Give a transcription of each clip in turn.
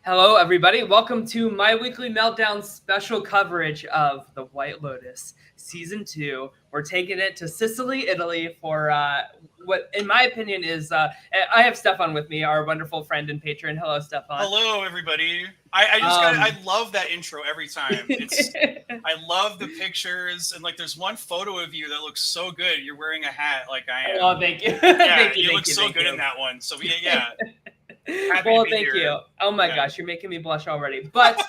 Hello, everybody. Welcome to my weekly meltdown special coverage of The White Lotus Season 2. We're taking it to Sicily, Italy for what, in my opinion, is I have Stefan with me, our wonderful friend and patron. Hello, Stefan. Hello, everybody. I love that intro every time. I love the pictures, and like there's one photo of you that looks so good. You're wearing a hat like I am. Oh, thank you. Yeah, you look so good in that one. So yeah. Well, thank you. Oh my gosh, you're making me blush already. But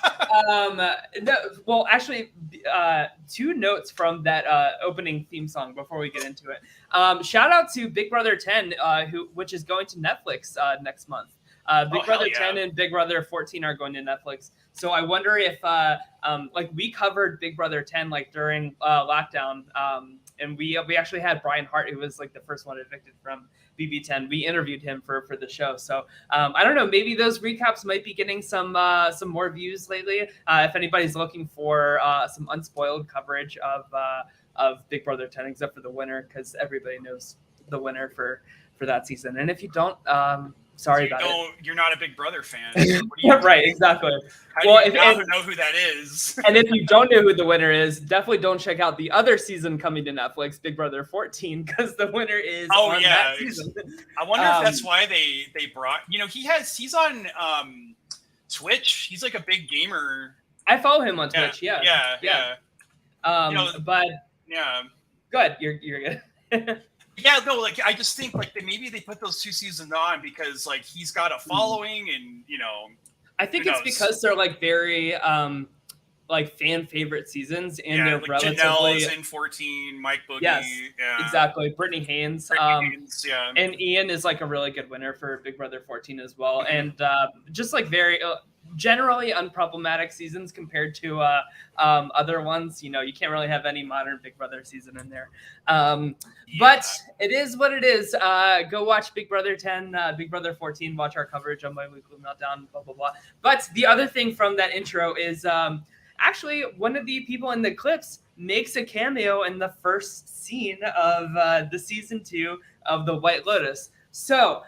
actually, two notes from that opening theme song before we get into it. Shout out to Big Brother 10, which is going to Netflix next month. Big Brother 10 and Big Brother 14 are going to Netflix. So I wonder if we covered Big Brother 10 like during lockdown, and we actually had Brian Hart, who was like the first one evicted from BB10. We interviewed him for the show. So I don't know, maybe those recaps might be getting some more views lately. If anybody's looking for some unspoiled coverage of Big Brother 10, except for the winner, because everybody knows the winner for that season. And if you don't, sorry about it. You're not a Big Brother fan. Right, exactly. If you know who that is. And if you don't know who the winner is, definitely don't check out the other season coming to Netflix, Big Brother 14, because the winner is that season. I wonder if that's why they brought. He's on Twitch. He's like a big gamer. I follow him on Twitch. Yeah. But yeah. Good. You're good. Yeah, no, like I just think like maybe they put those two seasons on because like he's got a following and I think it's because they're like very like fan favorite seasons and they're like relatively Janelle's in 14, Mike Boogie. Yes, exactly. Brittany Haynes. And Ian is like a really good winner for Big Brother 14 as well. And just like very generally unproblematic seasons compared to other ones. You can't really have any modern Big Brother season in there. But it is what it is. Go watch Big Brother 10, Big Brother 14, watch our coverage on my weekly meltdown, blah, blah, blah. But the other thing from that intro is actually one of the people in the clips makes a cameo in the first scene of the season 2 of The White Lotus. So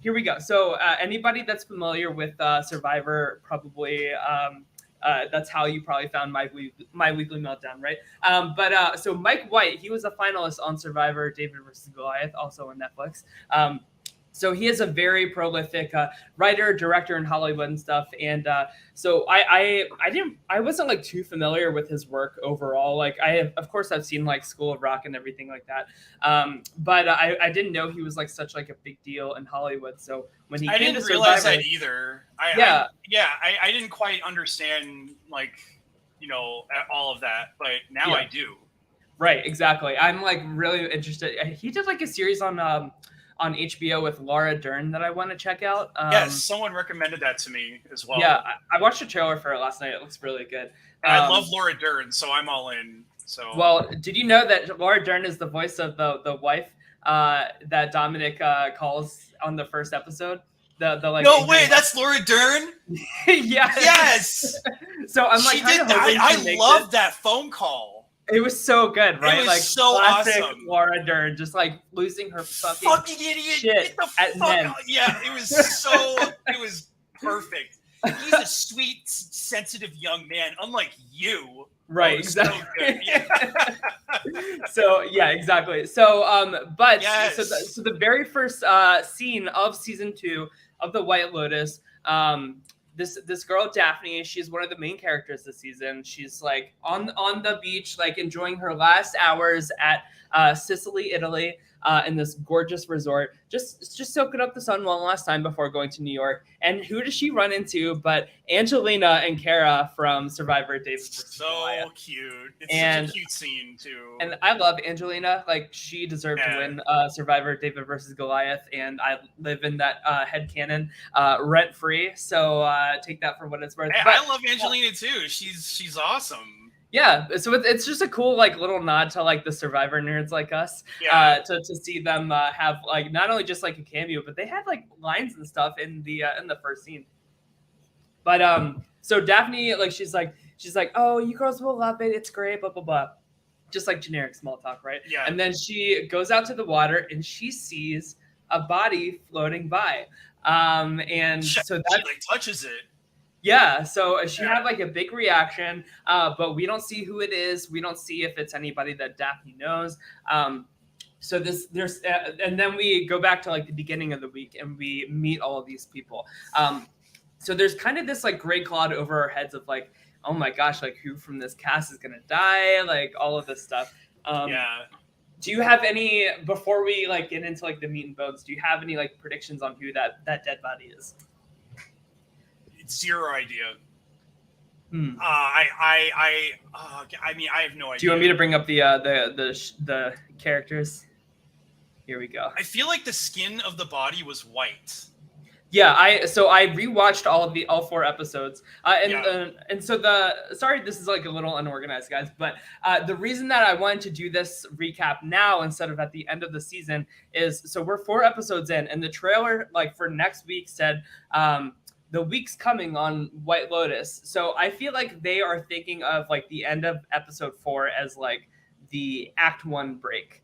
here we go. So anybody that's familiar with Survivor probably that's how you probably found my weekly meltdown, right? So Mike White, he was a finalist on Survivor, David versus Goliath, also on Netflix. So he is a very prolific writer, director in Hollywood and stuff. And so I wasn't like too familiar with his work overall. Like of course I've seen like School of Rock and everything like that. But I didn't know he was like such like a big deal in Hollywood. So when he came to Survivor, realize that either. I didn't quite understand like, all of that, but now I do. Right, exactly. I'm like really interested. He did like a series on HBO with Laura Dern that I want to check out. Yes, someone recommended that to me as well. Yeah, I watched a trailer for it last night. It looks really good. I love Laura Dern, so I'm all in. So well, did you know that Laura Dern is the voice of the wife that Dominic calls on the first episode? The like. No way, that's Laura Dern. Yes. So I'm like, I love that phone call. It was so good, right? It was like so classic awesome. Laura Dern, just like losing her fucking idiot shit at men. Yeah, it was perfect. He's a sweet, sensitive young man, unlike you. Right, exactly. So yeah, exactly. So so the very first scene of season 2 of The White Lotus, this girl Daphne, she's one of the main characters this season. She's like on the beach, like enjoying her last hours at Sicily, Italy, in this gorgeous resort, just soaking up the sun one last time before going to New York. And who does she run into but Angelina and Kara from Survivor David versus Goliath. So cute. It's such a cute scene too. And I love Angelina. Like she deserved to win Survivor David versus Goliath, and I live in that headcanon rent free. So take that for what it's worth. Hey, I love Angelina too. She's awesome. Yeah, so it's just a cool like little nod to like the Survivor nerds like us, to see them have like not only just like a cameo, but they had like lines and stuff in the first scene. But so Daphne, like she's like, oh, you girls will love it, it's great, blah blah blah, just like generic small talk, right? Yeah. And then she goes out to the water and she sees a body floating by. And so that she like touches it. Yeah, so she had like a big reaction, but we don't see who it is. We don't see if it's anybody that Daphne knows. So there's and then we go back to like the beginning of the week and we meet all of these people. So there's kind of this like gray cloud over our heads of like, oh my gosh, like who from this cast is gonna die, like all of this stuff. Do you have any, before we like get into like the meat and bones, do you have any like predictions on who that dead body is? Zero idea. I mean, I have no idea. Do you want me to bring up the characters? Here we go. I feel like the skin of the body was white. Yeah, I rewatched all 4 episodes, and so sorry, this is like a little unorganized, guys, but the reason that I wanted to do this recap now instead of at the end of the season is so we're 4 episodes in, and the trailer like for next week said the week's coming on White Lotus, so I feel like they are thinking of like the end of episode 4 as like the Act 1 break.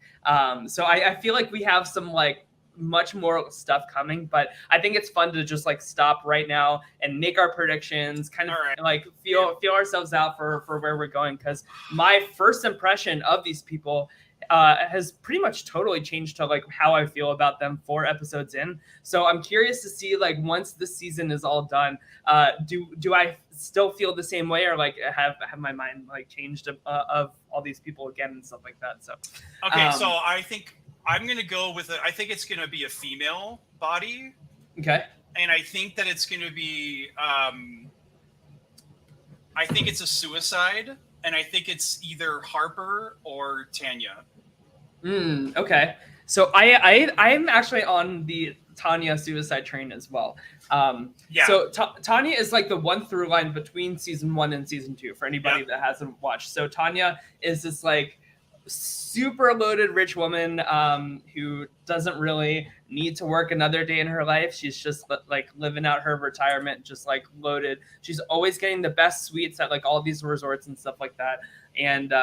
So I feel like we have some like much more stuff coming, but I think it's fun to just like stop right now and make our predictions, kind of like feel ourselves out for where we're going, because my first impression of these people has pretty much totally changed to like how I feel about them 4 episodes in. So I'm curious to see like once the season is all done, do I still feel the same way, or like have my mind like changed of all these people again and stuff like that. So okay, so I think I'm going to go with I think it's going to be a female body. Okay. And I think that it's going to be, I think it's a suicide. And I think it's either Harper or Tanya. Okay. So I'm actually on the Tanya suicide train as well. So Tanya is like the one through line between season 1 and season 2 for anybody that hasn't watched. So Tanya is this like super loaded rich woman who doesn't really need to work another day in her life. She's just like living out her retirement, just like loaded. She's always getting the best suites at like all these resorts and stuff like that. And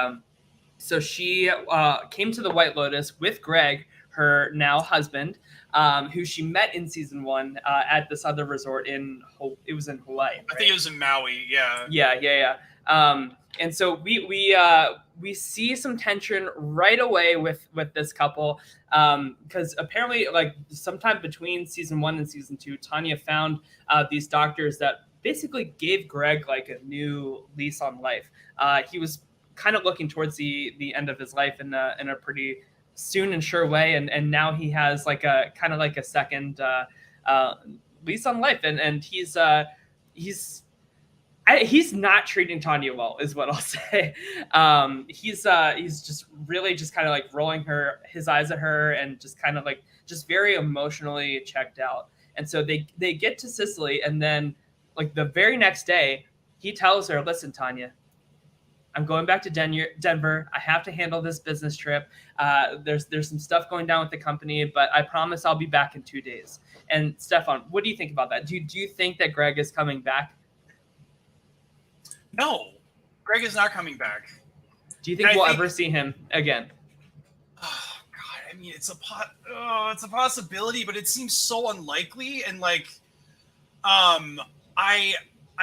so she came to the White Lotus with Greg, her now husband, who she met in season 1 at this other resort it was in Hawaii. Right? I think it was in Maui. Yeah. And so we see some tension right away with this couple, because apparently like sometime between season 1 and season 2, Tanya found these doctors that basically gave Greg like a new lease on life. He was kind of looking towards the end of his life in a pretty soon and sure way, and now he has like a kind of like a second lease on life, and he's not treating Tanya well, is what I'll say. He's just really just kind of like rolling his eyes at her and just kind of like just very emotionally checked out. And so they get to Sicily, and then like the very next day, he tells her, "Listen, Tanya, I'm going back to Denver. I have to handle this business trip. There's some stuff going down with the company, but I promise I'll be back in 2 days." And Stefan, what do you think about that? Do you think that Greg is coming back? No, Greg is not coming back. Do you think we'll ever see him again? Oh God, I mean, it's a possibility, but it seems so unlikely. And like, I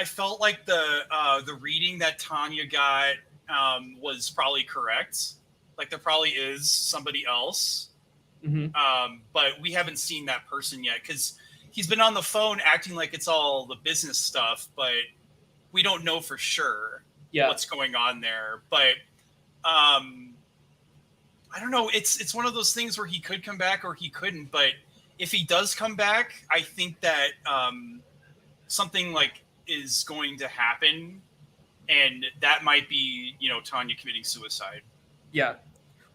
felt like the reading that Tanya got was probably correct. Like there probably is somebody else, but we haven't seen that person yet because he's been on the phone acting like it's all the business stuff, but we don't know for sure what's going on there. But I don't know. It's one of those things where he could come back or he couldn't. But if he does come back, I think that something like is going to happen, and that might be Tanya committing suicide. Yeah.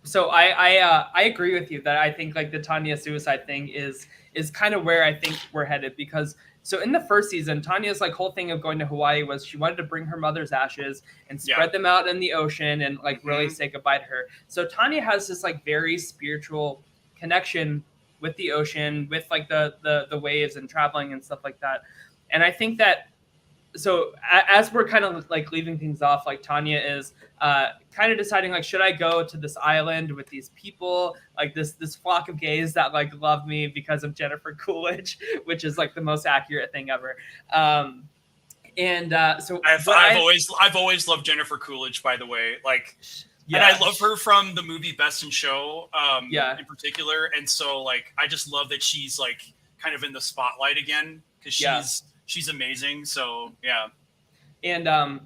So I agree with you that I think like the Tanya suicide thing is kind of where I think we're headed, because so in the first season, Tanya's like whole thing of going to Hawaii was she wanted to bring her mother's ashes and spread them out in the ocean and like really say goodbye to her. So Tanya has this like very spiritual connection with the ocean, with like the waves and traveling and stuff like that. And I think that so as we're kind of like leaving things off, like Tanya is kind of deciding like, should I go to this island with these people, like this flock of gays that like love me because of Jennifer Coolidge, which is like the most accurate thing ever. So I've always loved Jennifer Coolidge, by the way. Like, yeah, and I love her from the movie Best in Show, in particular. And so like, I just love that she's like kind of in the spotlight again because she's amazing. So yeah. And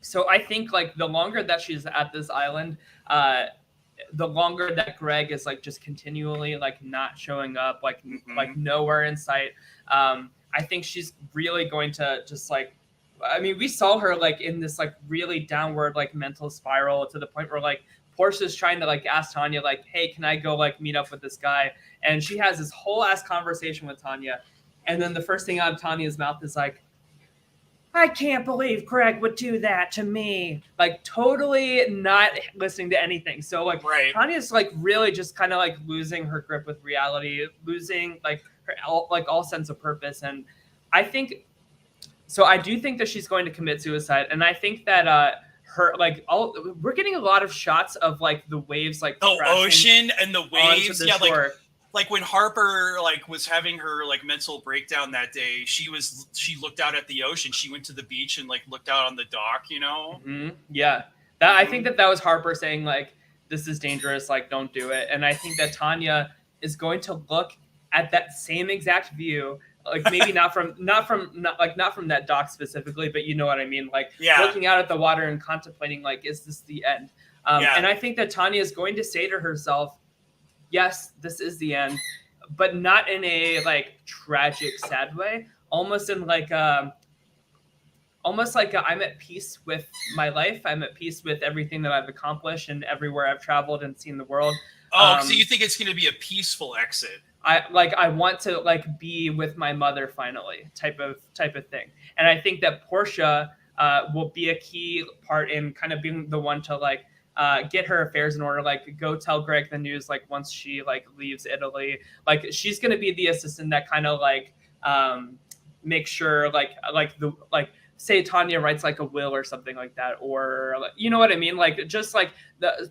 so I think like the longer that she's at this island, the longer that Greg is like just continually like not showing up, like like nowhere in sight. I think she's really going to just like, I mean, we saw her like in this like really downward like mental spiral to the point where like Portia's trying to like ask Tanya like, hey, can I go like meet up with this guy? And she has this whole ass conversation with Tanya. And then the first thing out of Tanya's mouth is like, I can't believe Greg would do that to me. Like totally not listening to anything. So like Tanya's like really just kind of like losing her grip with reality, losing like her all sense of purpose. And I think, so I do think that she's going to commit suicide. And I think that her like we're getting a lot of shots of like the waves like ocean and the waves. Yeah, like when Harper like was having her like mental breakdown that day, she looked out at the ocean. She went to the beach and like looked out on the dock, you know? Yeah. I think that was Harper saying like, this is dangerous, like don't do it. And I think that Tanya is going to look at that same exact view, like maybe not from that dock specifically, but you know what I mean? Like looking out at the water and contemplating like, is this the end? And I think that Tanya is going to say to herself, yes, this is the end, but not in a like tragic, sad way. Almost in like I'm at peace with my life. I'm at peace with everything that I've accomplished and everywhere I've traveled and seen the world. So you think it's going to be a peaceful exit? I want to like be with my mother finally, type of thing. And I think that Portia will be a key part in kind of being the one to like get her affairs in order, like go tell Greg the news, like once she like leaves Italy, like she's going to be the assistant that kind of like make sure like say Tanya writes like a will or something like that, or like, you know what I mean? Like just like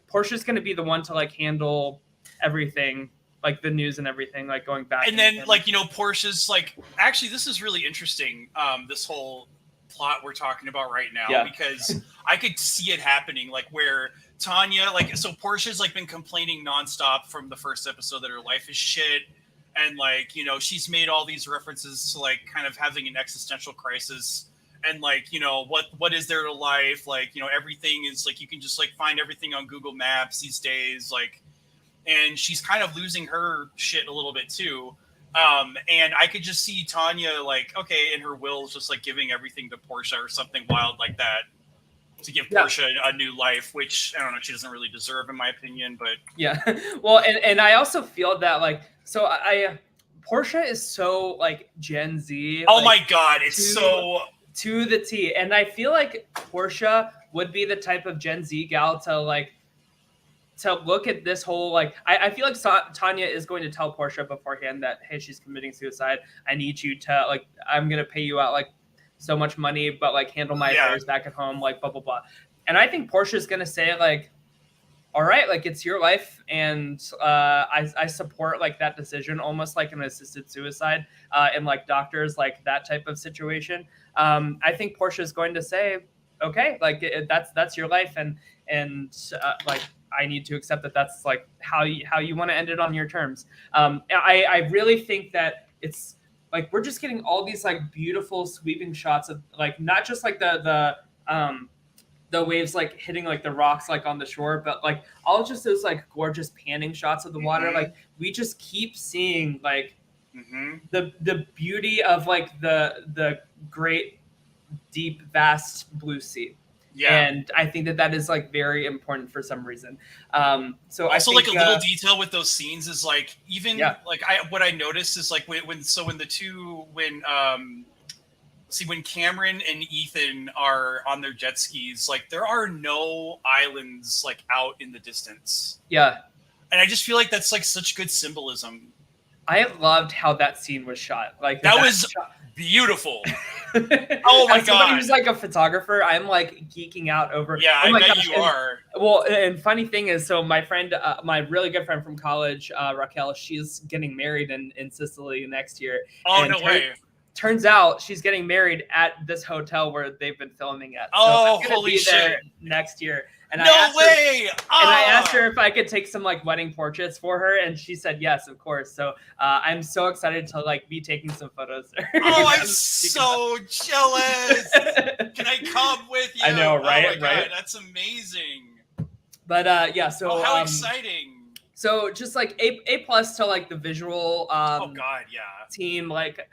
Portia's going to be the one to like handle everything, like the news and everything, like going back. And then like, you know, Portia's like, actually, this is really interesting. This whole plot we're talking about right now, because I could see it happening, like where Tanya, like, so Portia's like been complaining nonstop from the first episode that her life is shit. And like, you know, she's made all these references to like kind of having an existential crisis. And like, you know, what is there to life? Like, you know, everything is like, you can just like find everything on Google Maps these days. Like, and she's kind of losing her shit a little bit too. And I could just see Tanya like, okay, in her will is just like giving everything to Portia or something wild like that to give Portia a new life, which I don't know, she doesn't really deserve in my opinion, but well, and I also feel that like, so Portia is so like Gen Z. Oh my God. It's so to the T. And I feel like Portia would be the type of Gen Z gal to like, to look at this whole, like, I feel like Tanya is going to tell Portia beforehand that, hey, she's committing suicide. I need you to, like, I'm going to pay you out, like, so much money, but, like, handle my affairs back at home, like, blah, blah, blah. And I think Portia's going to say, like, all right, like, it's your life, and I support, like, that decision, almost like an assisted suicide in, like, doctors, like, that type of situation. I think Portia's going to say, okay, like, that's your life, and like, I need to accept that that's like how you want to end it on your terms. I really think that it's like we're just getting all these like beautiful sweeping shots of like not just like the waves like hitting like the rocks like on the shore, but like all just those like gorgeous panning shots of the water. Like we just keep seeing like the beauty of like the great deep vast blue sea. And I think that is like very important for some reason. So also I think, like a little detail with those scenes is like even like what I noticed is like when Cameron and Ethan are on their jet skis, like there are no islands like out in the distance. Yeah. And I just feel like that's like such good symbolism. I loved how that scene was shot. Like that was beautiful. Oh my As somebody God. who's like a photographer, I'm like geeking out over. Yeah, oh I my bet gosh. you are. Well, and funny thing is, so my friend, my really good friend from college, Raquel, she's getting married in Sicily next year. Oh, and no way. Turns out she's getting married at this hotel where they've been filming at. So Oh, I'm gonna holy be there shit. next year. And No way. And I asked her if I could take some like wedding portraits for her, and she said yes, of course. So I'm so excited to like be taking some photos there. Oh, I'm so jealous. Can I come with you? I know, right? Oh my God, right? that's amazing. But yeah, so how exciting. So just like A plus to like the visual Oh God, yeah. team, like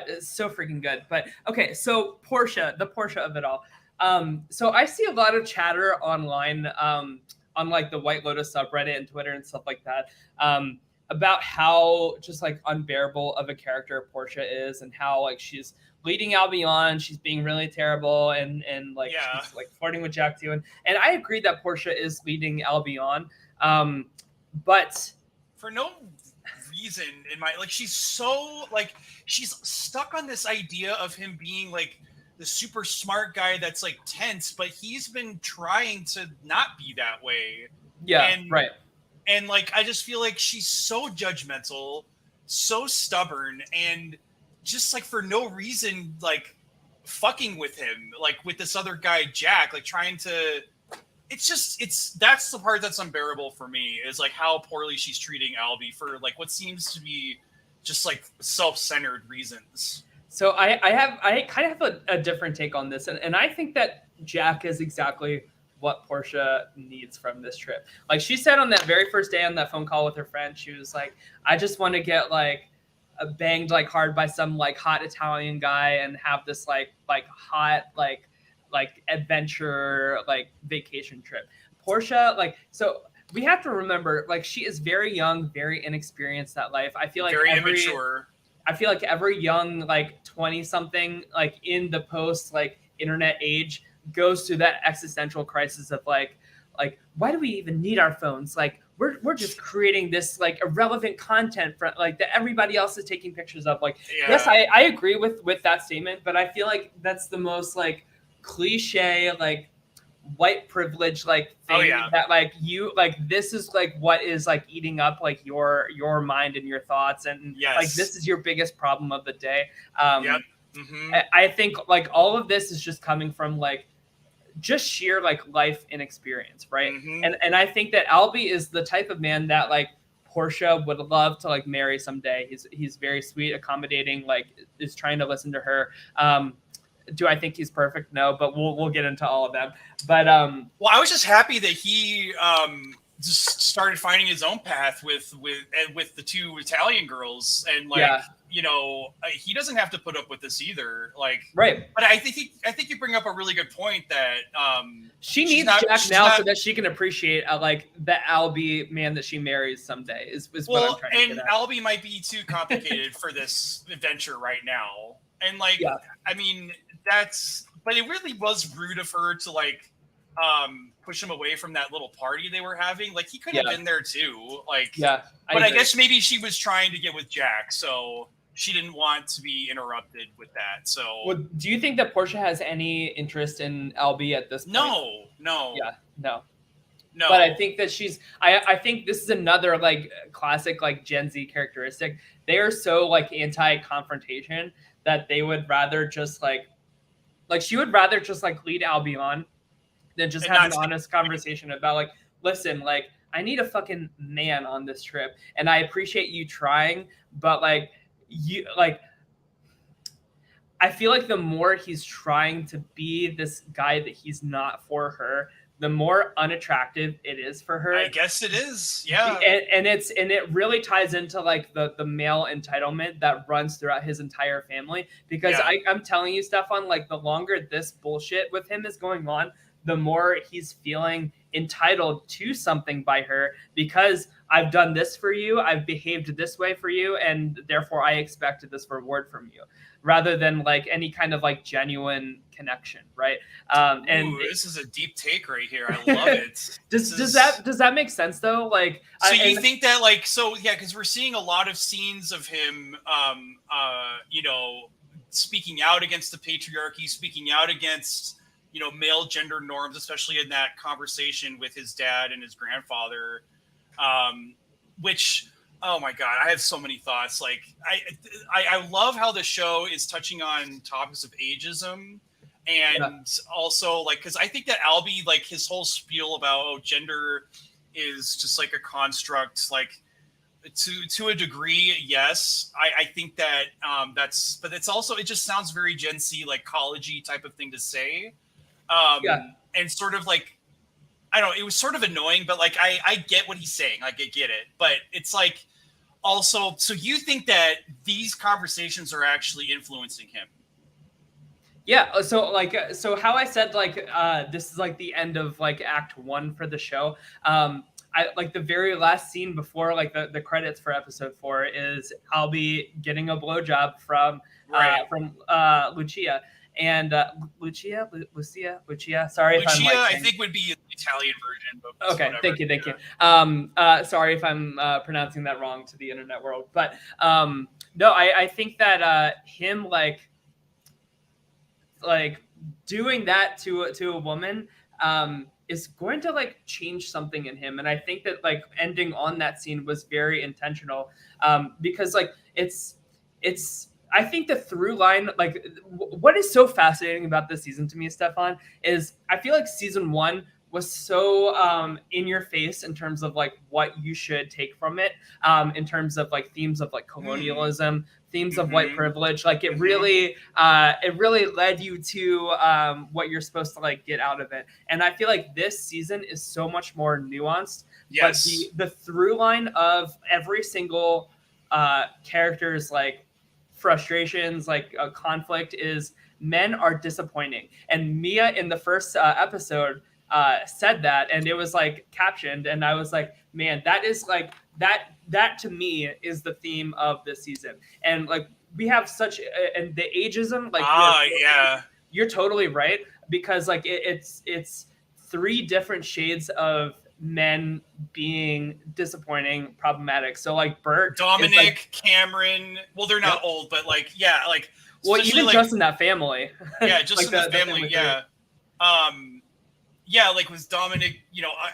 it's so freaking good. But okay, so the Porsche of it all. So I see a lot of chatter online on like the White Lotus subreddit and Twitter and stuff like that about how just like unbearable of a character Porsche is, and how like she's leading Albie on, she's being really terrible, and like she's like flirting with Jack too. And I agree that Porsche is leading Albie on. But for no reason in my like, she's so like, she's stuck on this idea of him being like the super smart guy that's like tense, but he's been trying to not be that way. Yeah, and, right. And like, I just feel like she's so judgmental, so stubborn, and just like for no reason, like fucking with him, like with this other guy, Jack, like trying to. That's the part that's unbearable for me, is like how poorly she's treating Albie for like what seems to be just like self-centered reasons. So I kind of have a different take on this, and I think that Jack is exactly what Porsche needs from this trip. Like she said on that very first day on that phone call with her friend, she was like, I just want to get like banged like hard by some like hot Italian guy and have this like hot like adventure, like vacation trip. Porsche, like, so we have to remember, like, she is very young, very inexperienced at life. I feel like very immature. I feel like every young, like 20 something, like in the post like internet age goes through that existential crisis of like, why do we even need our phones? Like we're just creating this like irrelevant content for like that everybody else is taking pictures of. Like, yes, I agree with that statement, but I feel like that's the most like cliche like white privilege like thing that like you like this is like what is like eating up like your mind and your thoughts, and like this is your biggest problem of the day. I think like all of this is just coming from like just sheer like life inexperience, right? And I think that Albie is the type of man that like Porsche would love to like marry someday. He's very sweet, accommodating, like is trying to listen to her. Do I think he's perfect? No, but we'll get into all of that. But well, I was just happy that he just started finding his own path with the two Italian girls, and like you know, he doesn't have to put up with this either. Like, right. But I think you bring up a really good point that she needs Jack now so that she can appreciate like the Albie man that she marries someday. Is what I'm trying to get at. And Albie might be too complicated for this adventure right now, and like I mean. But it really was rude of her to like push him away from that little party they were having. Like he could have been there too. Like I guess maybe she was trying to get with Jack, so she didn't want to be interrupted with that. So do you think that Porsche has any interest in Albie at this point? No. Yeah, no. But I think that I think this is another like classic like Gen Z characteristic. They are so like anti-confrontation that they would rather just like she would rather just like lead Albie on than just have an honest conversation about like, listen, like I need a fucking man on this trip, and I appreciate you trying, but like you like I feel like the more he's trying to be this guy that he's not for her, the more unattractive it is for her. I guess it is. Yeah. And it really ties into like the male entitlement that runs throughout his entire family. Because I'm telling you, Stefan, like the longer this bullshit with him is going on, the more he's feeling entitled to something by her, because I've done this for you, I've behaved this way for you, and therefore I expected this reward from you, rather than like any kind of like genuine connection, right? And this is a deep take right here. I love it. Does that make sense though? Like, so you think that like, so yeah, because we're seeing a lot of scenes of him, you know, speaking out against the patriarchy, speaking out against, male gender norms, especially in that conversation with his dad and his grandfather, which, oh my God, I have so many thoughts. Like, I love how the show is touching on topics of ageism. And also, like, because I think that Albie, like, his whole spiel about gender is just like a construct, like, to a degree, yes. I think that but it's also, it just sounds very Gen Z, like, college-y type of thing to say. And sort of like, I don't know, it was sort of annoying, but like, I get what he's saying. Like, I get it. But it's like, also, so you think that these conversations are actually influencing him? Yeah, so how I said, like, this is like the end of like Act 1 for the show. I like the very last scene before like the credits for episode 4 is Albie getting a blowjob from Lucia. And Lucia. Sorry if I'm like I think would be the Italian version. But okay, whatever. thank you. Sorry if I'm pronouncing that wrong to the internet world, but no, I think that him like doing that to a woman is going to like change something in him, and I think that like ending on that scene was very intentional because like it's I think the through line, like what is so fascinating about this season to me, Stefan, is I feel like season 1 was so in your face in terms of like what you should take from it, in terms of like themes of like colonialism, themes of white privilege. Like it really led you to what you're supposed to like get out of it. And I feel like this season is so much more nuanced. Yes. But the through line of every single character's like frustrations, like conflict, is men are disappointing. And Mia in the first episode said that, and it was like captioned, and I was like, man, that is like that to me is the theme of this season. And like we have such and the ageism, like you're totally right, because like it's 3 different shades of men being disappointing, problematic. So like Bert, Dominic, like, Cameron, well, they're not old, but like well, even like, just in that family, just like in the family, like with Dominic,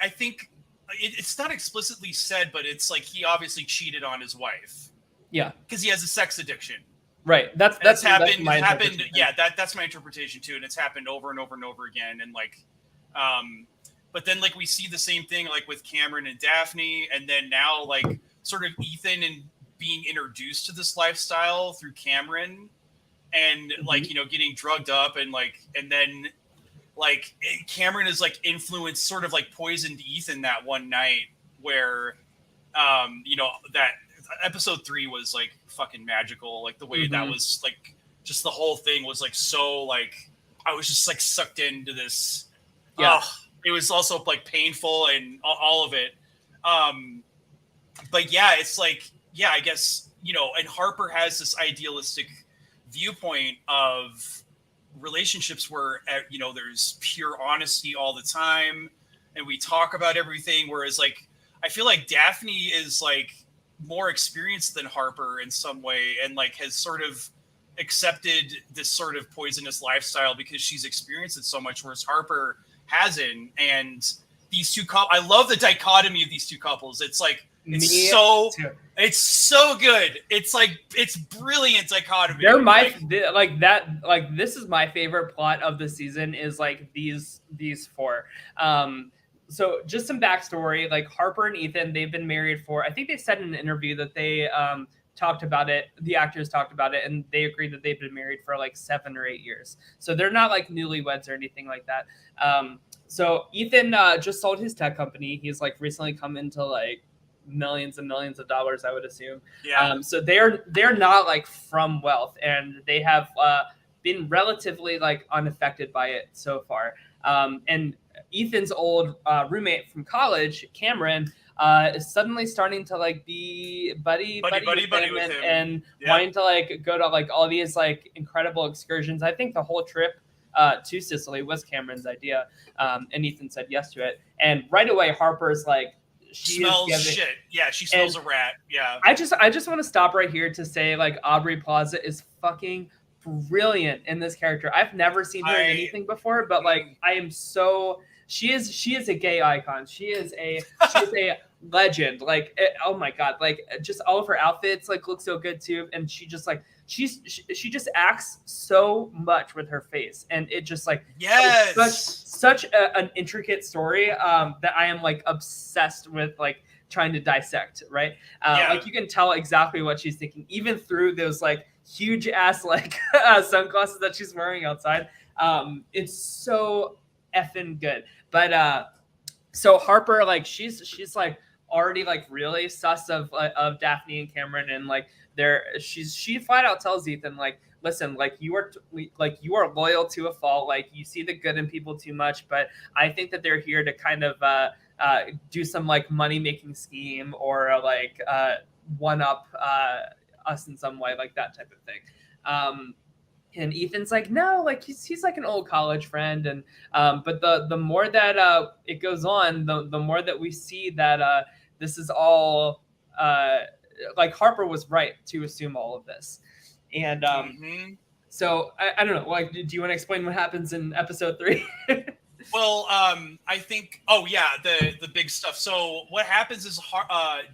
I think it's not explicitly said, but it's like he obviously cheated on his wife. Yeah, because he has a sex addiction. Right. That's happened. That's happened. Yeah, that's my interpretation too, and it's happened over and over and over again. And like, but then like we see the same thing like with Cameron and Daphne, and then now like sort of Ethan and being introduced to this lifestyle through Cameron, and like getting drugged up, and like, and then like Cameron is like influenced, sort of like poisoned Ethan that one night where, that episode 3 was like fucking magical. Like the way that was like, just the whole thing was like, so like, I was just like sucked into this. Yeah. It was also like painful and all of it. But yeah, it's like, yeah, I guess, and Harper has this idealistic viewpoint of relationships where, there's pure honesty all the time. And we talk about everything. Whereas like, I feel like Daphne is like more experienced than Harper in some way, and like has sort of accepted this sort of poisonous lifestyle because she's experienced it so much, whereas Harper hasn't. And these two I love the dichotomy of these two couples. It's like it's so good. It's like it's brilliant dichotomy. They're this is my favorite plot of the season, is like these 4. So just some backstory, like Harper and Ethan, they've been married for, I think they said in an interview that they talked about it, the actors talked about it, and they agreed that they've been married for like 7 or 8 years. So they're not like newlyweds or anything like that. So Ethan just sold his tech company. He's like recently come into like millions and millions of dollars, I would assume. Yeah. So they're not like from wealth, and they have been relatively like unaffected by it so far. And Ethan's old roommate from college, Cameron, is suddenly starting to like be buddy with him. And wanting to like go to like all these like incredible excursions. I think the whole trip to Sicily was Cameron's idea, and Ethan said yes to it. And right away, Harper's like, she smells shit. Yeah, she smells a rat. Yeah. I just want to stop right here to say like Aubrey Plaza is fucking brilliant in this character. I've never seen her in anything before, but like I am so she is a gay icon. She is a legend. Like oh my god, like just all of her outfits like look so good too, and she just like she just acts so much with her face, and it just like such an intricate story that I am like obsessed with like trying to dissect, right? Like you can tell exactly what she's thinking, even through those like huge ass like sunglasses that she's wearing outside. It's so effing good. But so Harper, like she's like already like really sus of Daphne and Cameron, and like she flat out tells Ethan like, listen, like you are loyal to a fault, like you see the good in people too much, but I think that they're here to kind of do some like money making scheme or like one up us in some way, like that type of thing. And Ethan's like, no, like he's like an old college friend, and but the more that it goes on, the more that we see that this is all like Harper was right to assume all of this, and so I don't know, like, do you want to explain what happens in episode 3? Well, I think, the big stuff. So what happens is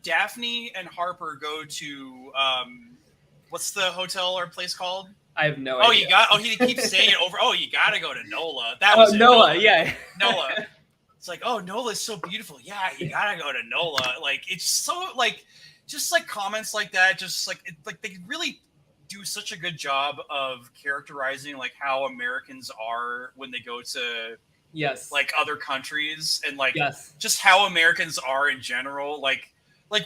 Daphne and Harper go to, what's the hotel or place called? I have no idea. He keeps saying it over. Oh, you got to go to NOLA. That was NOLA, yeah. NOLA. It's like, oh, NOLA's so beautiful. Yeah, you got to go to NOLA. Like, it's so, like, just, like, comments like that, just, like, they really do such a good job of characterizing, like, how Americans are when they go to like other countries, and like just how Americans are in general. Like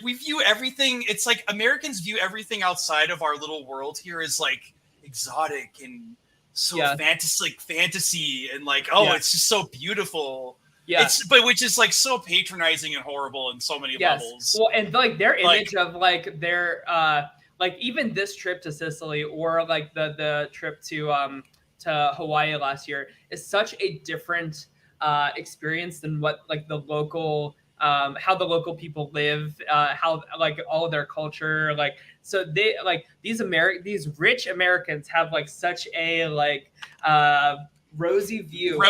we view everything, it's like Americans view everything outside of our little world here as like exotic and so fantasy and like it's just so beautiful. But which is like so patronizing and horrible in so many levels. Well, and like their image of like their like even this trip to Sicily or like the trip to Hawaii last year is such a different experience than what like the local how the local people live, how like all of their culture, like so they like these rich Americans have like such a like rosy view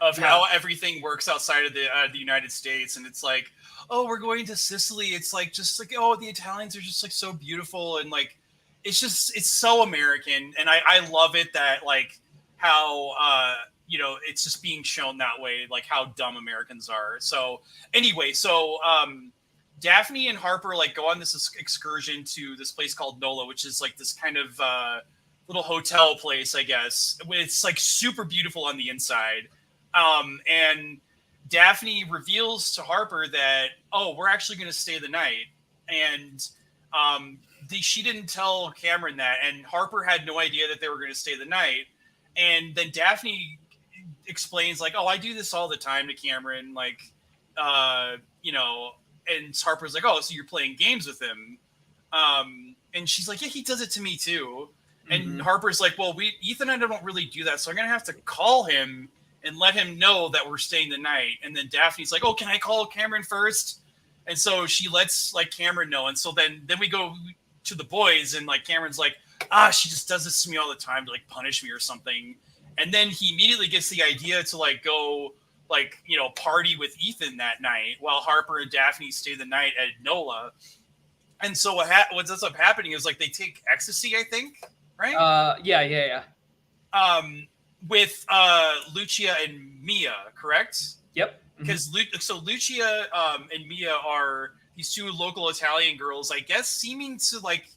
of how everything works outside of the United States. And it's like, oh, we're going to Sicily, it's like just like, oh, the Italians are just like so beautiful, and like it's so American, and I love it that like how it's just being shown that way, like how dumb Americans are. So anyway, Daphne and Harper like go on this excursion to this place called NOLA, which is like this kind of little hotel place, I guess. It's like super beautiful on the inside, and Daphne reveals to Harper that, oh, we're actually going to stay the night, and she didn't tell Cameron that, and Harper had no idea that they were going to stay the night. And then Daphne explains like, oh, I do this all the time to Cameron, like, and Harper's like, oh, so you're playing games with him. And she's like, yeah, he does it to me too. And Harper's like, well, Ethan and I don't really do that, so I'm going to have to call him and let him know that we're staying the night. And then Daphne's like, oh, can I call Cameron first? And so she lets like Cameron know. And so then we go to the boys, and like Cameron's like, she just does this to me all the time to like punish me or something. And then he immediately gets the idea to like go like, party with Ethan that night while Harper and Daphne stay the night at NOLA. And so what ends up happening is like they take ecstasy, I think, right? Yeah. With Lucia and Mia, correct? Yep. Because Lucia and Mia are these two local Italian girls, I guess, seeming to like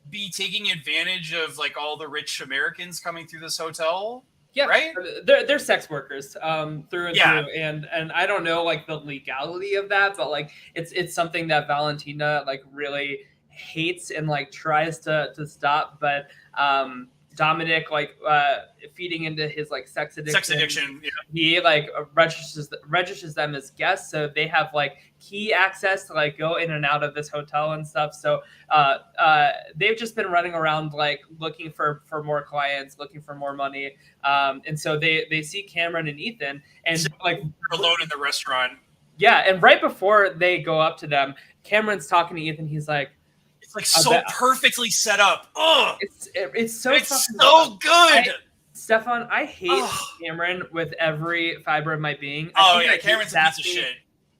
be taking advantage of like all the rich Americans coming through this hotel. Yeah, right. They're sex workers through and through, and I don't know like the legality of that, but like it's something that Valentina like really hates and like tries to stop, but Dominic like feeding into his like sex addiction. Yeah. He like registers them as guests, so they have like key access to like go in and out of this hotel and stuff. So they've just been running around like looking for more clients, looking for more money, and so they see Cameron and Ethan, and so, like they're alone in the restaurant. Yeah, and right before they go up to them, Cameron's talking to Ethan. He's like, It's like so perfectly set up. Ugh. It's so good. Stefan, I hate Cameron with every fiber of my being. Cameron's a piece of shit.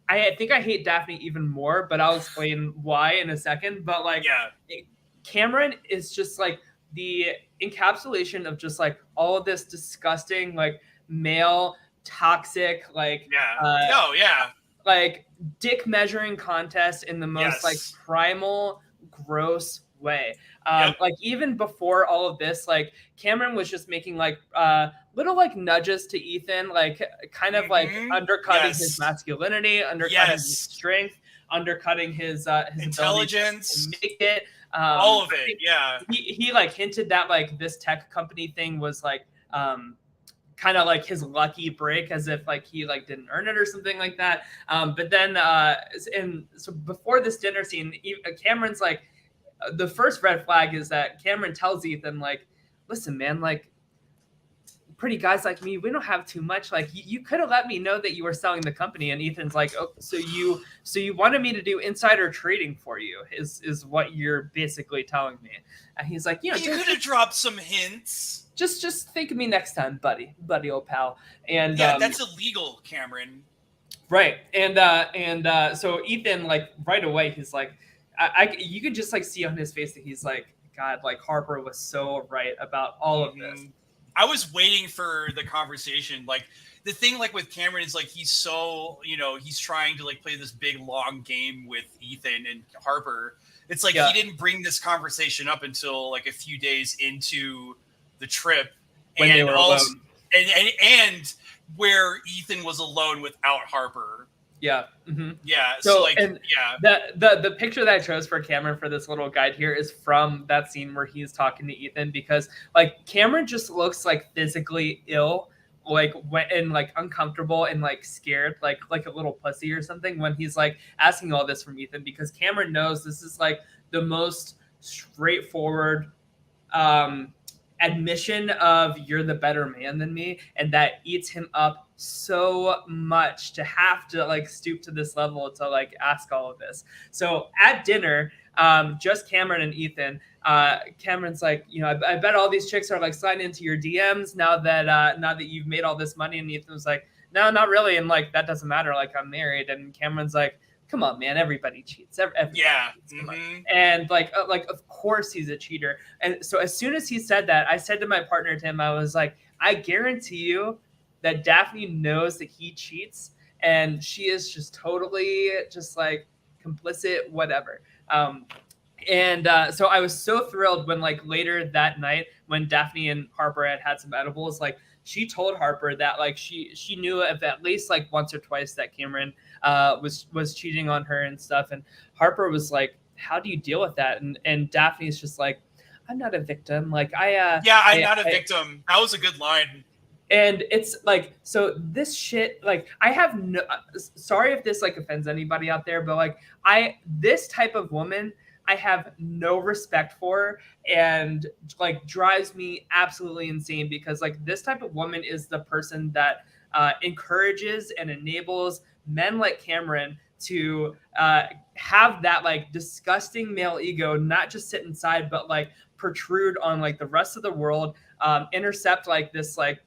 I think I hate Daphne even more, but I'll explain why in a second. But Cameron is just like the encapsulation of just like all of this disgusting, like male toxic, like like dick measuring contest in the most like primal, gross way. Like even before all of this, like Cameron was just making like little like nudges to Ethan, like kind of like undercutting his masculinity, undercutting his strength, undercutting his intelligence, to make it. All of it, He like hinted that like this tech company thing was like kind of like his lucky break, as if like he like didn't earn it or something like that. But then and so before this dinner scene, Cameron's like, the first red flag is that Cameron tells Ethan like, listen man, like pretty guys like me, we don't have too much. Like you could have let me know that you were selling the company. And Ethan's like, oh, so you wanted me to do insider trading for you is what you're basically telling me. And he's like, you could have dropped some hints. Just think of me next time, buddy, old pal. And that's illegal, Cameron. Right. And so Ethan, like right away, he's like, you could just like see on his face that he's like, God, like Harper was so right about all of this. I was waiting for the conversation. Like the thing like with Cameron is like, he's so, he's trying to like play this big long game with Ethan and Harper. It's like, he didn't bring this conversation up until like a few days into the trip. When they were alone. And where Ethan was alone without Harper. Yeah. Mm-hmm. Yeah. So like, the picture that I chose for Cameron for this little guide here is from that scene where he's talking to Ethan, because like Cameron just looks like physically ill, like and like uncomfortable and like scared, like a little pussy or something when he's like asking all this from Ethan, because Cameron knows this is like the most straightforward admission of you're the better man than me, and that eats him up so much to have to like stoop to this level to like ask all of this. So at dinner, just Cameron and Ethan, Cameron's like, I bet all these chicks are like sliding into your DMs now that you've made all this money. And Ethan was like, no, not really. And like, that doesn't matter. Like, I'm married. And Cameron's like, come on, man, everybody cheats. Everybody cheats. And like, of course he's a cheater. And so as soon as he said that, I said to my partner, Tim, I was like, I guarantee you that Daphne knows that he cheats, and she is just totally just like complicit, whatever. So I was so thrilled when like later that night when Daphne and Harper had some edibles, like she told Harper that like she knew of at least like once or twice that Cameron was cheating on her and stuff. And Harper was like, how do you deal with that? And Daphne's just like, I'm not a victim. Like I'm not a victim. That was a good line. And it's like, so this shit, like I have no, sorry if this like offends anybody out there, but like this type of woman, I have no respect for, and like drives me absolutely insane, because like this type of woman is the person that encourages and enables men like Cameron to have that like disgusting male ego, not just sit inside, but like protrude on like the rest of the world, intercept like this like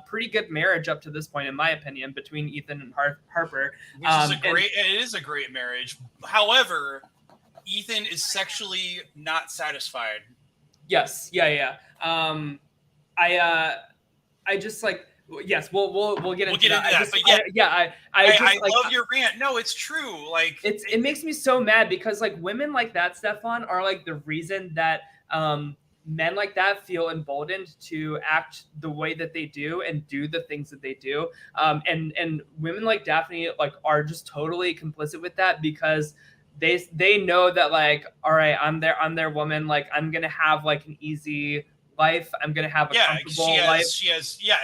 pretty good marriage up to this point, in my opinion, between Ethan and Harper. It is a great marriage. However, Ethan is sexually not satisfied. Yes. Yeah. I just like, yes, we'll get into that. I love your rant. No, it's true. Like it makes me so mad, because like women like that, Stefan, are like the reason that men like that feel emboldened to act the way that they do and do the things that they do. And women like Daphne like are just totally complicit with that, because they know that like, all right, I'm their woman. Like I'm going to have like an easy life. I'm going to have a comfortable life.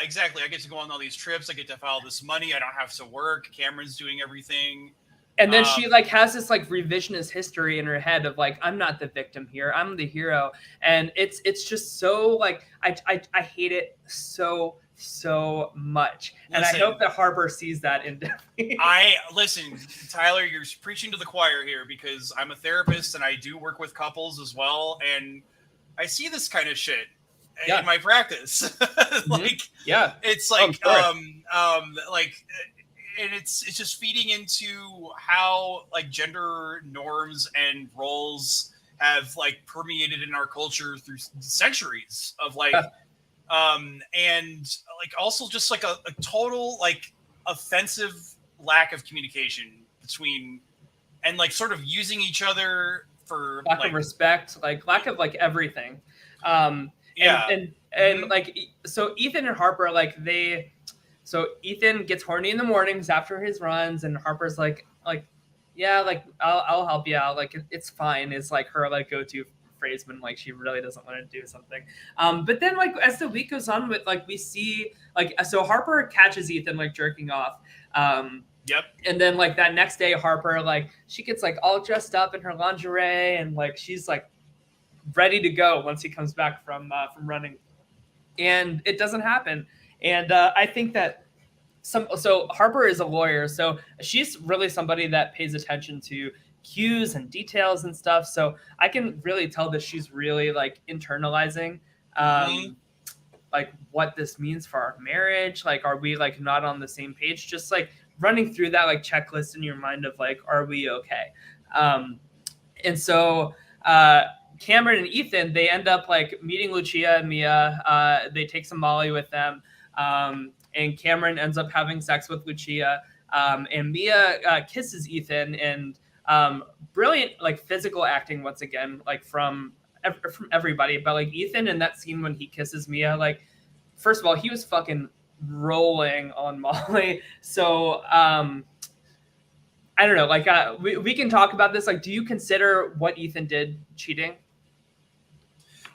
Exactly. I get to go on all these trips. I get to follow this money. I don't have to work. Cameron's doing everything. And then she like has this like revisionist history in her head of like, I'm not the victim here, I'm the hero. And it's just so like I hate it so much. And I hope that Harper sees that in Daphne. Listen, Tyler, you're preaching to the choir here, because I'm a therapist and I do work with couples as well, and I see this kind of shit in my practice. Like, it's like and it's just feeding into how like gender norms and roles have like permeated in our culture through centuries of like and like also just like a total like offensive lack of communication between, and like sort of using each other for lack of respect, like lack of like everything. And like, so Ethan and Harper, like so Ethan gets horny in the mornings after his runs, and Harper's like, yeah, like I'll help you out. Like it's fine. It's like her like go-to phrase when like she really doesn't want to do something. But then like as the week goes on, with like we see like, so Harper catches Ethan like jerking off. And then like that next day, Harper like she gets like all dressed up in her lingerie, and like she's like ready to go once he comes back from running, and it doesn't happen. And I think that so Harper is a lawyer, so she's really somebody that pays attention to cues and details and stuff. So I can really tell that she's really like internalizing like what this means for our marriage. Like, are we like not on the same page? Just like running through that like checklist in your mind of like, are we okay? And so Cameron and Ethan, they end up like meeting Lucia and Mia. They take some Molly with them. And Cameron ends up having sex with Lucia. And Mia kisses Ethan, and brilliant like physical acting once again, like from everybody. But like Ethan in that scene when he kisses Mia, like first of all, he was fucking rolling on Molly. So I don't know, like we can talk about this. Like, do you consider what Ethan did cheating?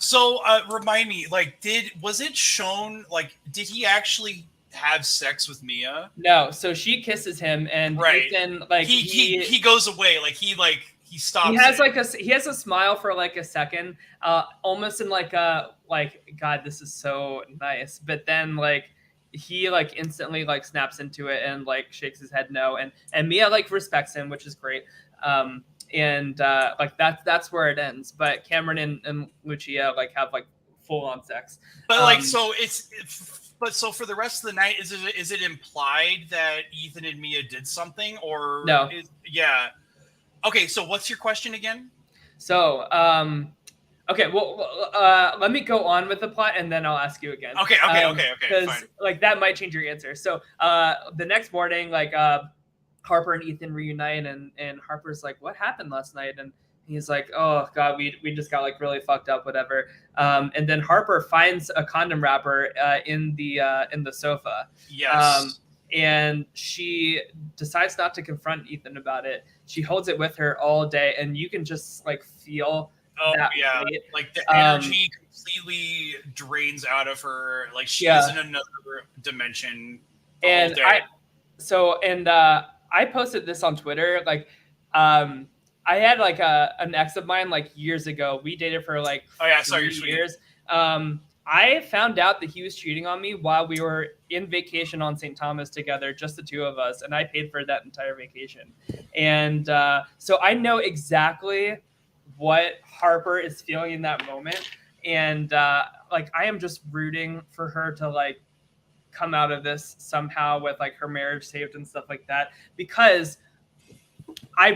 So remind me, like, was it shown, like, did he actually have sex with Mia? No. So she kisses him, and Ethan like he goes away, like he stops. He has a smile for like a second, almost in like a like, God, this is so nice. But then like he like instantly like snaps into it and like shakes his head no, and Mia like respects him, which is great. And like that's where it ends. But Cameron and Lucia like have like full on sex. But like so but so for the rest of the night, is it implied that Ethan and Mia did something, or no? Okay, so what's your question again? So okay, well let me go on with the plot and then I'll ask you again. Okay. Because like that might change your answer. So the next morning, like Harper and Ethan reunite, and Harper's like, what happened last night? And he's like, oh God, we just got like really fucked up, whatever. And then Harper finds a condom wrapper in the sofa. Yes. And she decides not to confront Ethan about it. She holds it with her all day, and you can just like feel that weight. Like the energy completely drains out of her. Like she is in another dimension. And I posted this on Twitter. Like, I had like an ex of mine like years ago. We dated for like 3 years. I found out that he was cheating on me while we were in vacation on St. Thomas together, just the two of us, and I paid for that entire vacation. And so I know exactly what Harper is feeling in that moment. And like I am just rooting for her to like come out of this somehow with like her marriage saved and stuff like that, because I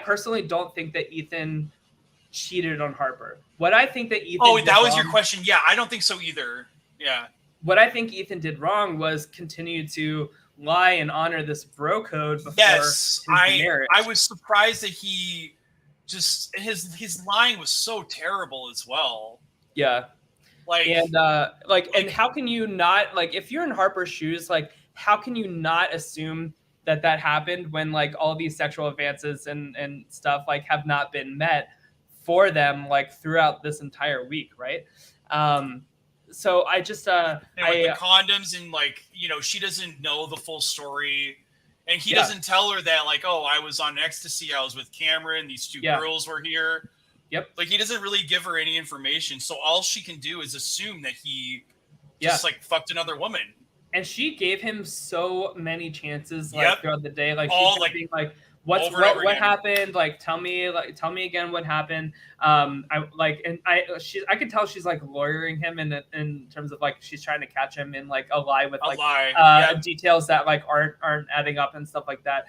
personally don't think that Ethan cheated on Harper. What I think that Ethan was your question. Yeah, I don't think so either. Yeah. What I think Ethan did wrong was continue to lie and honor this bro code before his marriage. I was surprised that he just his lying was so terrible as well. Yeah. And how can you not, like, if you're in Harper's shoes, like how can you not assume that happened when like all these sexual advances and stuff like have not been met for them like throughout this entire week, right? So I just the condoms, and like, you know, she doesn't know the full story, And he doesn't tell her that, like, oh, I was on ecstasy, I was with Cameron, these two girls were here. Yep. Like, he doesn't really give her any information, so all she can do is assume that he just, like, fucked another woman. And she gave him so many chances, like, throughout the day. Like, all, she's like, being like, what happened? Like, tell me again what happened. I could tell she's like lawyering him in terms of like she's trying to catch him in like a lie with details that like aren't adding up and stuff like that.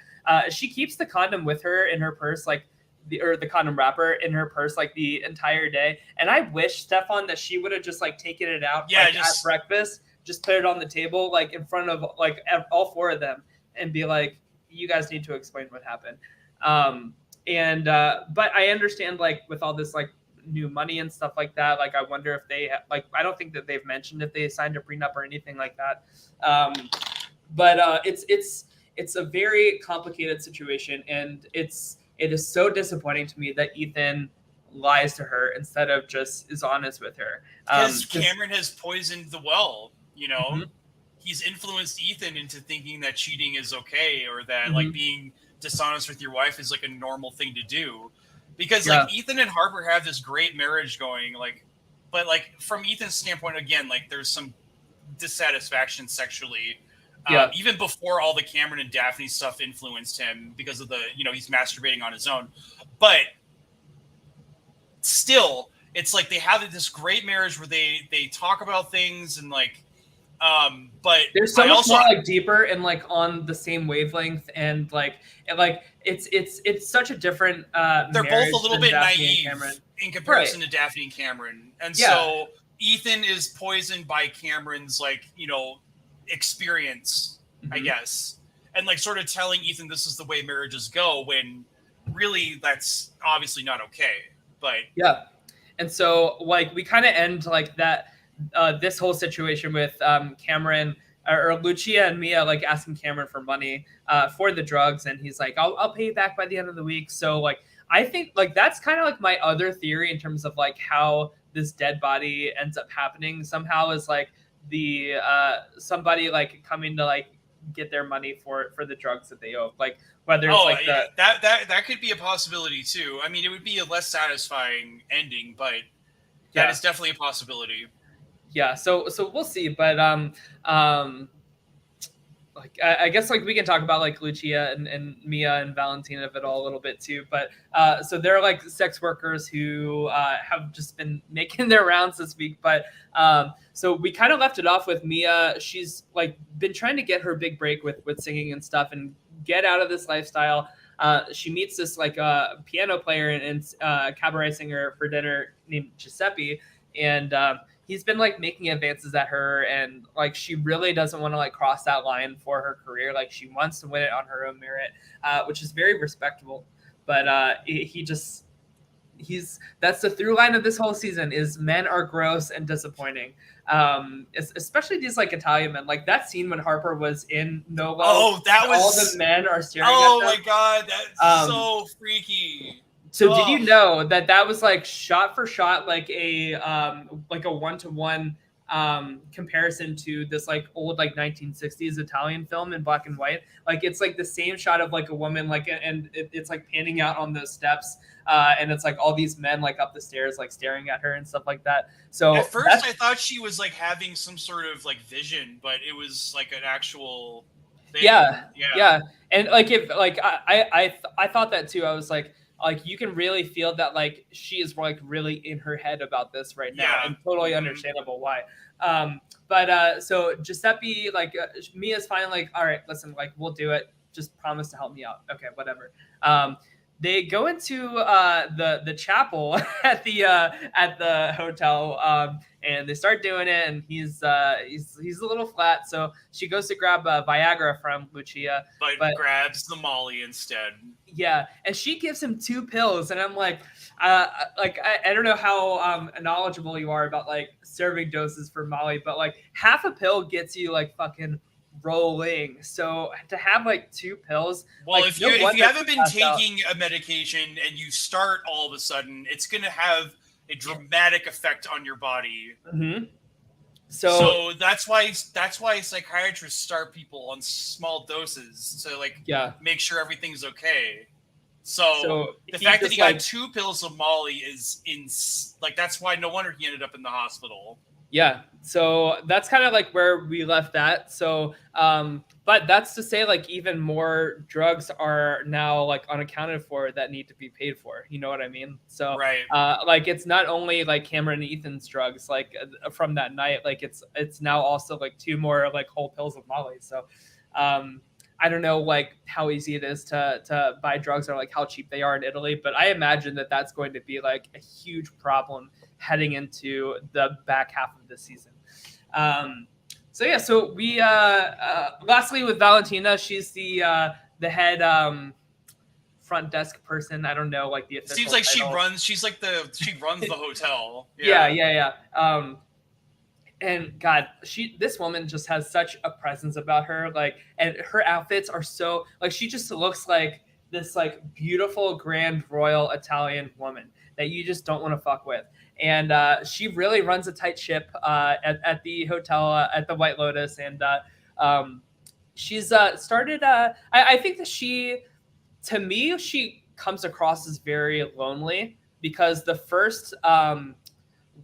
She keeps the condom with her in her purse, like the condom wrapper in her purse like the entire day. And I wish, Stefan, that she would have just like taken it out at breakfast, just put it on the table like in front of like all four of them and be like, you guys need to explain what happened. But I understand like with all this like new money and stuff like that, like I wonder if they like, I don't think that they've mentioned if they signed a prenup or anything like that. It's a very complicated situation, and it is so disappointing to me that Ethan lies to her instead of just is honest with her. Because Cameron has poisoned the well, you know. Mm-hmm. He's influenced Ethan into thinking that cheating is okay, or that like being dishonest with your wife is like a normal thing to do. Because like Ethan and Harper have this great marriage going, like, but like from Ethan's standpoint, again, like there's some dissatisfaction sexually. Even before all the Cameron and Daphne stuff influenced him because of the, you know, he's masturbating on his own. But still, it's like they have this great marriage where they talk about things and like, but there's so much more like deeper and like on the same wavelength, and it's such a different they're both a little bit naive in comparison to Daphne and Cameron. And so Ethan is poisoned by Cameron's like, you know, experience, I guess. And like sort of telling Ethan this is the way marriages go, when really that's obviously not okay. But and so like we kind of end like that this whole situation with Cameron or Lucia and Mia like asking Cameron for money for the drugs, and he's like, I'll pay you back by the end of the week. So like I think like that's kind of like my other theory in terms of like how this dead body ends up happening somehow is like the somebody like coming to like get their money for the drugs that they owe, like whether it's that could be a possibility too. I mean, it would be a less satisfying ending, but that is definitely a possibility. Yeah, so we'll see, but like I guess like we can talk about like Lucia and Mia and Valentina of it all a little bit too, but so they're like sex workers who have just been making their rounds this week. But so we kind of left it off with Mia. She's like been trying to get her big break with singing and stuff and get out of this lifestyle. She meets this like piano player and cabaret singer for dinner named Giuseppe, and he's been like making advances at her, and like she really doesn't want to like cross that line for her career. Like she wants to win it on her own merit, which is very respectable. But that's the through line of this whole season is men are gross and disappointing. Especially these like Italian men. Like that scene when Harper was in Nolo. Oh, that was all the men are staring. Oh at them. My god, that's so freaky. So did you know that was like shot for shot, like a 1-to-1 comparison to this like old like 1960s Italian film in black and white? Like it's like the same shot of like a woman like, and it's like panning out on those steps, and it's like all these men like up the stairs like staring at her and stuff like that. So at first I thought she was like having some sort of like vision, but it was like an actual thing. Yeah. And like if like I thought that too. I was like you can really feel that like she is like really in her head about this right now, and totally understandable why. So Giuseppe, like Mia's finally like, all right, listen, like we'll do it. Just promise to help me out. Okay, whatever. They go into the chapel at the hotel, and they start doing it, and he's a little flat, so she goes to grab Viagra from Lucia, but grabs the Molly instead. Yeah, and she gives him 2 pills, and I'm like, I don't know how knowledgeable you are about like serving doses for Molly, but like half a pill gets you like fucking rolling. So to have like 2 pills, well, like, if you haven't been taking a medication and you start all of a sudden, it's going to have a dramatic effect on your body. Mm-hmm. So that's why psychiatrists start people on small doses to like make sure everything's okay. So the fact that he got 2 pills of Molly is that's why no wonder he ended up in the hospital. Yeah. So that's kind of like where we left that. So, but that's to say, like, even more drugs are now like unaccounted for that need to be paid for. You know what I mean? So, like, it's not only like Cameron and Ethan's drugs, like from that night, like it's now also like 2 more like whole pills of Molly. So, I don't know like how easy it is to buy drugs or like how cheap they are in Italy, but I imagine that that's going to be like a huge problem heading into the back half of the season. So we lastly with Valentina, she's the head front desk person. I don't know like the official seems like title. She runs the hotel. Yeah. And God, this woman just has such a presence about her, like, and her outfits are so like she just looks like this like beautiful grand royal Italian woman that you just don't want to fuck with. And she really runs a tight ship at the hotel at the White Lotus, and she's started. I think that to me, she comes across as very lonely because the first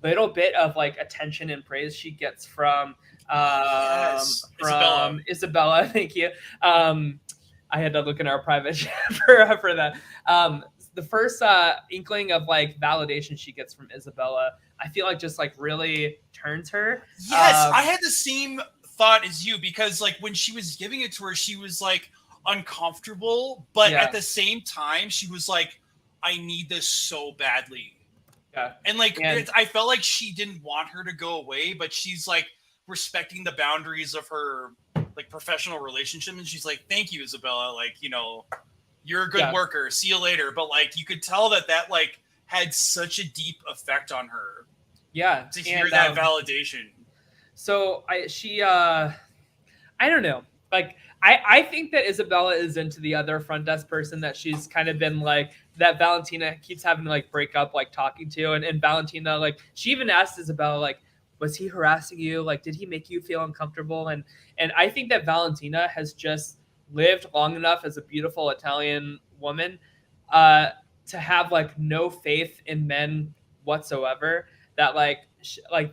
little bit of like attention and praise she gets from Isabella. Thank you. I had to look in our private chat for that. The first inkling of like validation she gets from Isabella, I feel like just like really turns her. Yes, I had the same thought as you because like when she was giving it to her, she was like uncomfortable, but at the same time, she was like, "I need this so badly." Yeah, and like I felt like she didn't want her to go away, but she's like respecting the boundaries of her like professional relationship, and she's like, "Thank you, Isabella. Like, you know, you're a good worker. See you later." But like, you could tell that like had such a deep effect on her. Yeah, to hear that validation. So I don't know. Like I think that Isabella is into the other front desk person that she's kind of been like that Valentina keeps having to like break up like talking to, and Valentina like she even asked Isabella like, was he harassing you? Like, did he make you feel uncomfortable? And I think that Valentina has just lived long enough as a beautiful Italian woman to have like no faith in men whatsoever. That like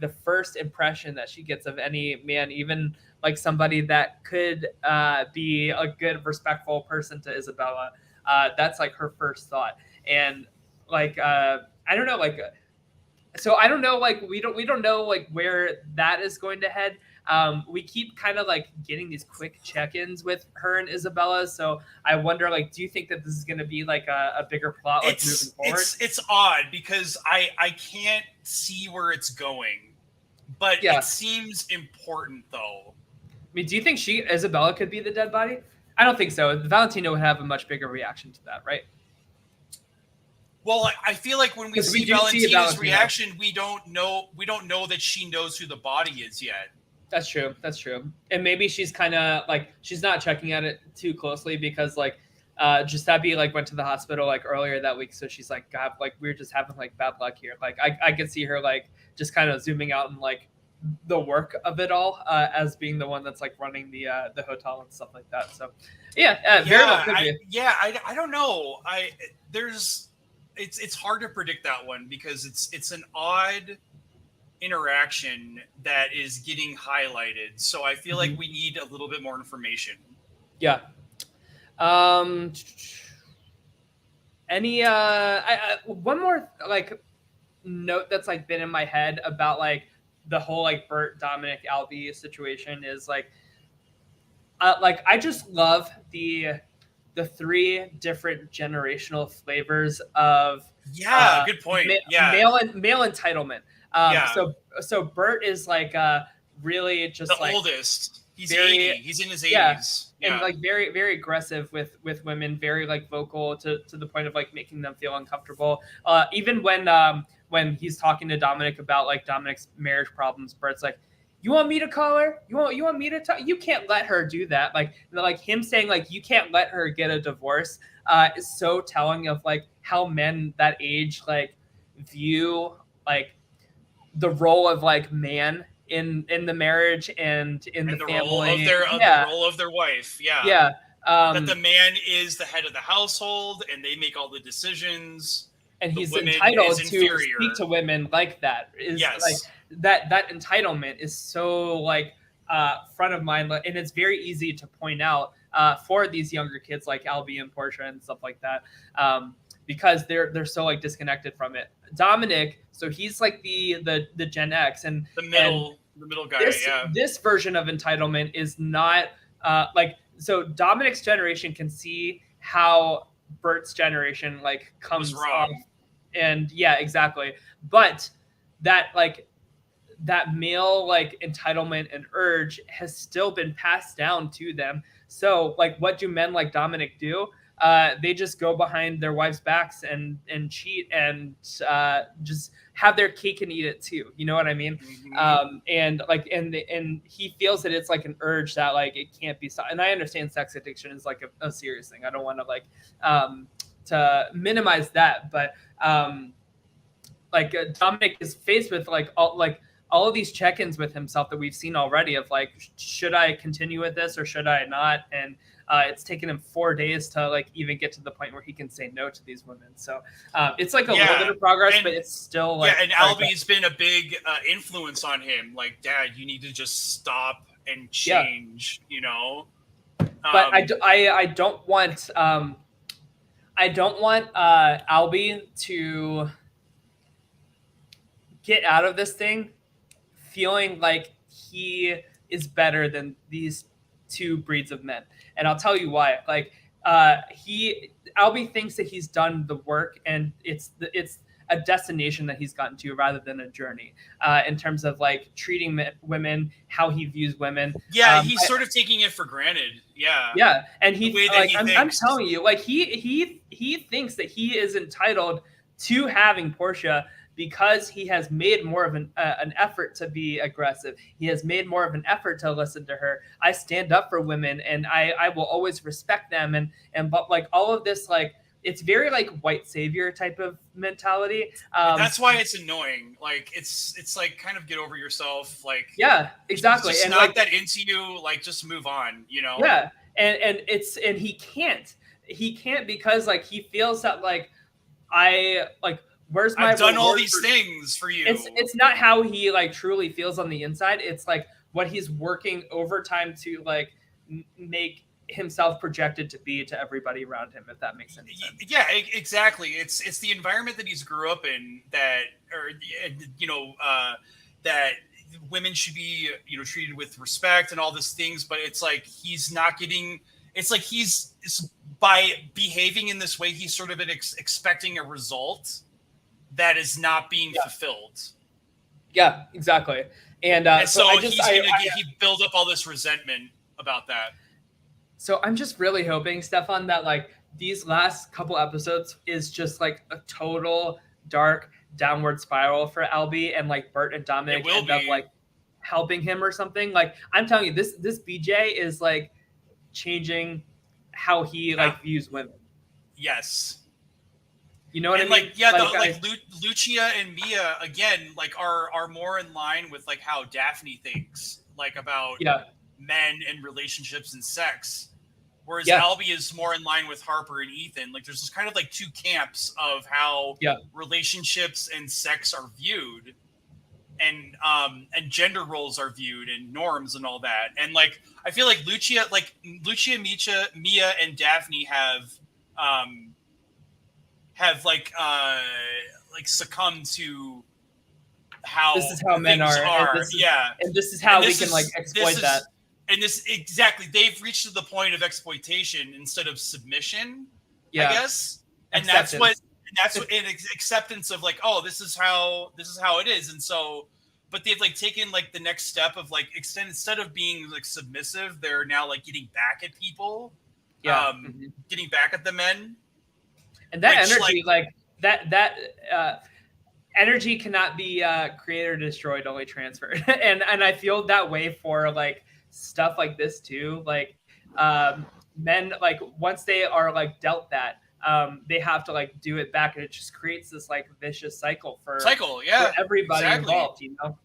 the first impression that she gets of any man, even like somebody that could be a good, respectful person to Isabella, that's like her first thought. And like I don't know, like so I don't know, like we don't know like where that is going to head. We keep kind of like getting these quick check-ins with her and Isabella, so I wonder, like, do you think that this is going to be like a bigger plot like moving forward? It's odd because I can't see where it's going, but it seems important though. I mean, do you think Isabella could be the dead body? I don't think so. Valentina would have a much bigger reaction to that, right? Well, I feel like when we see Valentina's reaction, we don't know that she knows who the body is yet. That's true. And maybe she's kind of like she's not checking at it too closely because like Giuseppe like went to the hospital like earlier that week, so she's like, God, like we're just having like bad luck here. Like I could see her like just kind of zooming out and like the work of it all as being the one that's like running the hotel and stuff like that. So very well could be. I don't know. It's hard to predict that one because it's an odd interaction that is getting highlighted. So I feel like we need a little bit more information. Yeah. Any one more like note that's like been in my head about like the whole like Bert, Dominic, Albie situation is like I just love the 3 different generational flavors of good point. Male entitlement. So Bert is like really just the like oldest. He's 80. He's in his 80s. And like very, very aggressive with women, very like vocal to the point of like making them feel uncomfortable. Even when he's talking to Dominic about like Dominic's marriage problems, Bert's like, you want me to call her? You want me to talk? You can't let her do that. Like him saying like you can't let her get a divorce is so telling of like how men that age like view like the role of like man in the marriage and in the family. Role of the role of their wife. Yeah. Yeah. That the man is the head of the household and they make all the decisions. And he's entitled to speak to women like that. Like that entitlement is so like front of mind, and it's very easy to point out for these younger kids like Albie and Portia and stuff like that, because they're so like disconnected from it. Dominic, so he's like the Gen X and the middle guy. This version of entitlement is not so Dominic's generation can see how Bert's generation like comes off, and exactly. But that male like entitlement and urge has still been passed down to them. So like, what do men like Dominic do? They just go behind their wives' backs and cheat and just have their cake and eat it too. You know what I mean? Mm-hmm. And he feels that it's like an urge that like it can't be stopped. And I understand sex addiction is like a serious thing. I don't want to like to minimize that, but Dominic is faced with all of these check-ins with himself that we've seen already of like, should I continue with this or should I not? And it's taken him 4 days to like even get to the point where he can say no to these women. So it's like a little bit of progress, but it's still like, and Albie's been a big influence on him. Like, Dad, you need to just stop and change, you know? But I don't want Albie to get out of this thing feeling like he is better than these two breeds of men. And I'll tell you why. Like Albie thinks that he's done the work and it's a destination that he's gotten to rather than a journey in terms of like treating women, how he views women. Yeah, he's sort of taking it for granted. Yeah. Yeah, and I'm telling you, like he thinks that he is entitled to having Portia because he has made more of an effort to be aggressive. He has made more of an effort to listen to her. I stand up for women and I will always respect them. But like all of this, like, it's very like white savior type of mentality. That's why it's annoying. Like it's like, kind of get over yourself. Like, yeah, exactly. It's not that into you. Like, just move on, you know? Yeah. And he can't because like, he feels that like, where's my I've done all these things for you. It's not how he like truly feels on the inside. It's like what he's working overtime to like make himself projected to be to everybody around him, if that makes any sense. Yeah, exactly. It's the environment that he's grew up in that women should be, you know, treated with respect and all these things, but it's like he's not getting. It's like he's by behaving in this way, he's sort of expecting a result that is not being fulfilled. Yeah, exactly. And so he build up all this resentment about that. So I'm just really hoping, Stefan, that like these last couple episodes is just like a total dark downward spiral for Albie, and like Bert and Dominic end up like helping him or something. Like, I'm telling you, this BJ is like changing how he like views women. Yes. You know what I mean? Like, Lucia and Mia again, like are more in line with like how Daphne thinks, like about men and relationships and sex, whereas Albie is more in line with Harper and Ethan. Like, there's this kind of like two camps of how relationships and sex are viewed, and gender roles are viewed, and norms and all that. And like, I feel like Lucia, Mia, and Daphne have succumbed to how this is how men are. And this is how we can like exploit that. And they've reached to the point of exploitation instead of submission, I guess. And acceptance. that's what acceptance of like, oh, this is how it is. And so, but they've like taken like the next step of like instead of being like submissive, they're now like getting back at people, getting back at the men. And that energy, energy cannot be created or destroyed, only transferred. and I feel that way for like stuff like this too. Like men, like once they are like dealt that, they have to like do it back, and it just creates this like vicious cycle for everybody involved, you know.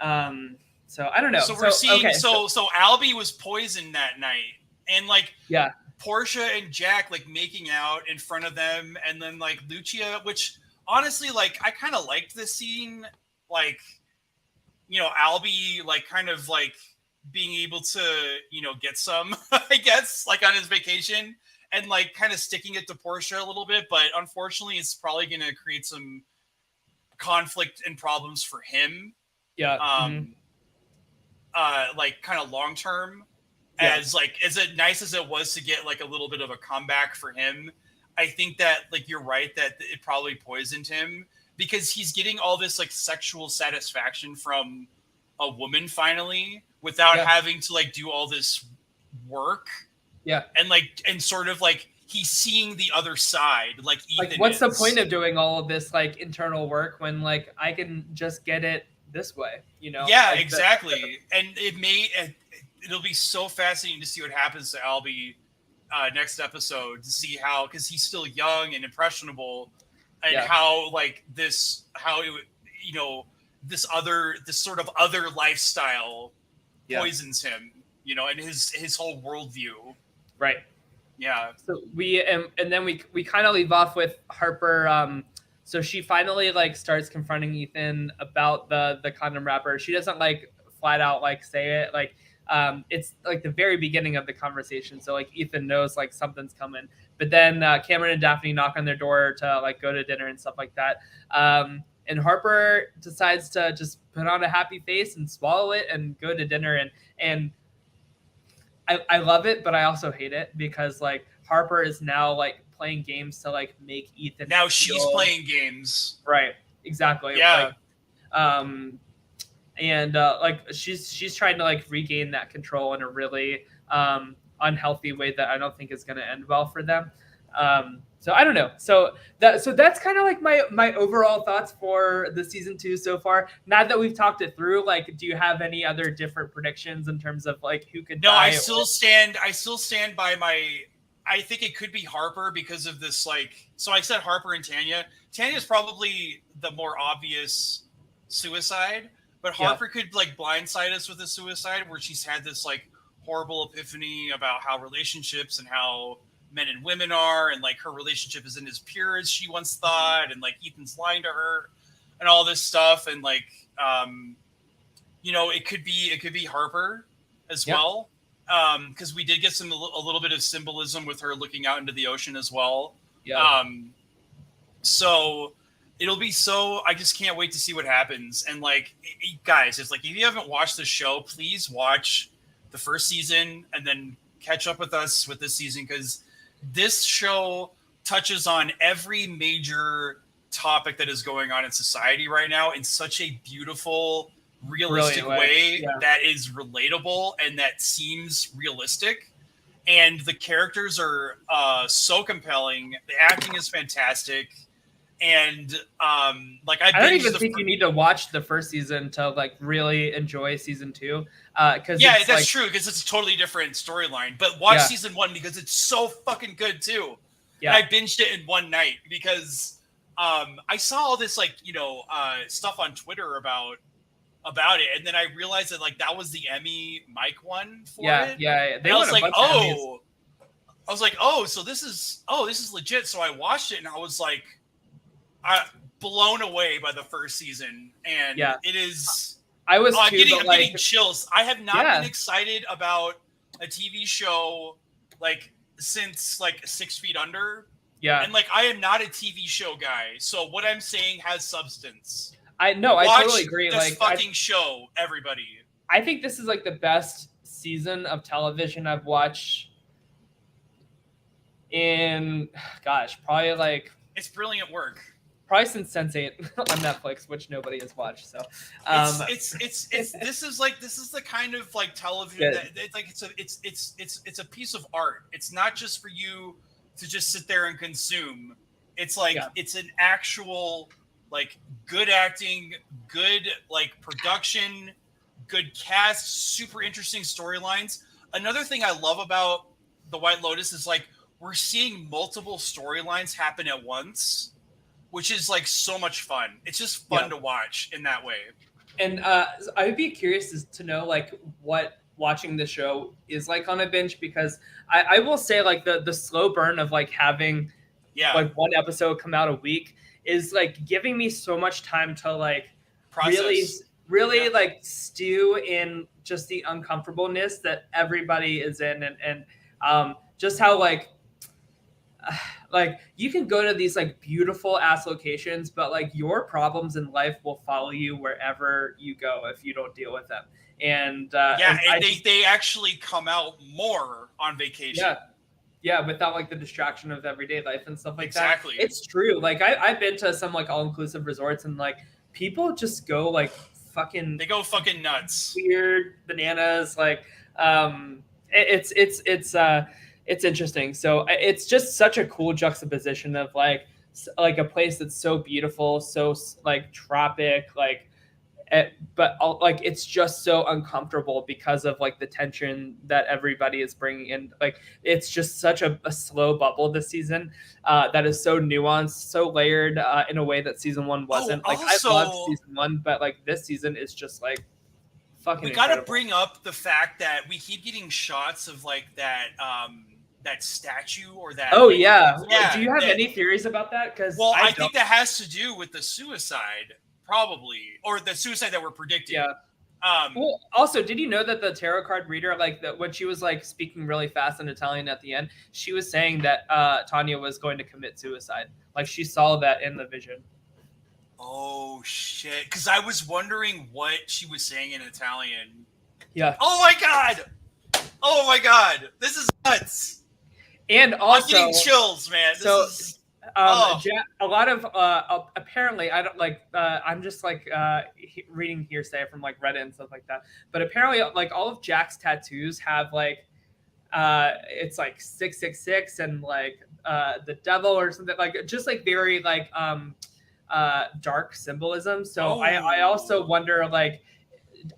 So I don't know. So we're seeing okay, so Albie was poisoned that night, and like yeah, Portia and Jack like making out in front of them, and then like Lucia, which honestly, like I kind of liked this scene, like Albie like kind of like being able to get some, I guess, like on his vacation, and like kind of sticking it to Portia a little bit, but unfortunately, it's probably going to create some conflict and problems for him. Yeah. Like kind of long term. Yeah. As it nice as it was to get like a little bit of a comeback for him, I think that like you're right that it probably poisoned him because he's getting all this like sexual satisfaction from a woman finally without having to like do all this work. Yeah. And sort of like he's seeing the other side, like Ethan like what's the point of doing all of this like internal work when like I can just get it this way, Yeah, like exactly. And it'll be so fascinating to see what happens to Albie next episode, to see how, because he's still young and impressionable, and how like this sort of other lifestyle poisons him, and his whole worldview. Right. Yeah. So we and then we kind of leave off with Harper. So she finally like starts confronting Ethan about the condom wrapper. She doesn't like flat out like say it. Like it's like the very beginning of the conversation. So like Ethan knows like something's coming. But then Cameron and Daphne knock on their door to like go to dinner and stuff like that. And Harper decides to just put on a happy face and swallow it and go to dinner. And I love it, but I also hate it because like Harper is now like playing games to like make Ethan. Now she's playing games. Right. Exactly. Yeah. Like, and like she's trying to like regain that control in a really unhealthy way that I don't think is going to end well for them. So I don't know. So that's kind of like my overall thoughts for the season 2 so far. Now that we've talked it through, like, do you have any other different predictions in terms of like who could? No, I still stand by my. I think it could be Harper because of this. Like, so I said Harper and Tanya. Tanya's probably the more obvious suicide, but Harper could like blindside us with a suicide where she's had this like horrible epiphany about how relationships and how men and women are, and like her relationship isn't as pure as she once thought, and like Ethan's lying to her and all this stuff, and like it could be Harper as well, because we did get a little bit of symbolism with her looking out into the ocean as well. So it'll be I just can't wait to see what happens. And like, guys, it's like if you haven't watched the show, please watch the first season and then catch up with us with this season, because this show touches on every major topic that is going on in society right now in such a beautiful, realistic way that is relatable and that seems realistic. And the characters are so compelling. The acting is fantastic. And like I don't even think you need to watch the first season to like really enjoy season 2. Because that's true, because it's a totally different storyline. But watch season 1 because it's so fucking good too. Yeah, and I binged it in one night because I saw all this like stuff on Twitter about it, and then I realized that like that was the Emmy Mike one for it. Yeah. I was like, oh, so this is legit. So I watched it and I was like, blown away by the first season, and it is. I was too, I'm getting chills. I have not been excited about a TV show like since like 6 Feet Under. Yeah, and like I am not a TV show guy, so what I'm saying has substance. I totally agree. This fucking show, everybody. I think this is like the best season of television I've watched in, probably like. It's brilliant work. Probably since Sense8 on Netflix, which nobody has watched. So this is the kind of like television that it's a piece of art. It's not just for you to just sit there and consume. It's like it's an actual like good acting, good like production, good cast, super interesting storylines. Another thing I love about The White Lotus is like we're seeing multiple storylines happen at once, which is like so much fun. It's just fun to watch in that way. And I would be curious to know like what watching the show is like on a binge, because I will say like the slow burn of like having like one episode come out a week is like giving me so much time to like process. really like stew in just the uncomfortableness that everybody is in, and just how like you can go to these like beautiful ass locations, but like your problems in life will follow you wherever you go if you don't deal with them. And they actually come out more on vacation. Yeah, without like the distraction of everyday life and stuff like exactly. that. It's true. Like I've been to some like all inclusive resorts, and like people just go like fucking. They go fucking nuts. Weird bananas. Like it's interesting. So it's just such a cool juxtaposition of like a place that's so beautiful, so like tropic, like. But like it's just so uncomfortable because of like the tension that everybody is bringing in. Like it's just such a slow bubble this season that is so nuanced, so layered in a way that season one wasn't. Like I loved season one, but like this season is just like fucking. We got to bring up the fact that we keep getting shots of like that statue or that. Oh yeah. Do you have any theories about that? Because I think that has to do with the suicide. Probably, or the suicide that we're predicting. Yeah. Well, also, did you know that the tarot card reader, like that, when she was like speaking really fast in Italian at the end, she was saying that Tanya was going to commit suicide. Like she saw that in the vision. Oh shit! Because I was wondering what she was saying in Italian. Yeah. Oh my god! Oh my god! This is nuts. And also, I'm getting chills, man. A lot of apparently I don't like I'm just like reading hearsay from like Reddit and stuff like that, but apparently like all of Jack's tattoos have like it's like 666 and like the devil or something, like just like very like dark symbolism. So I also wonder, like,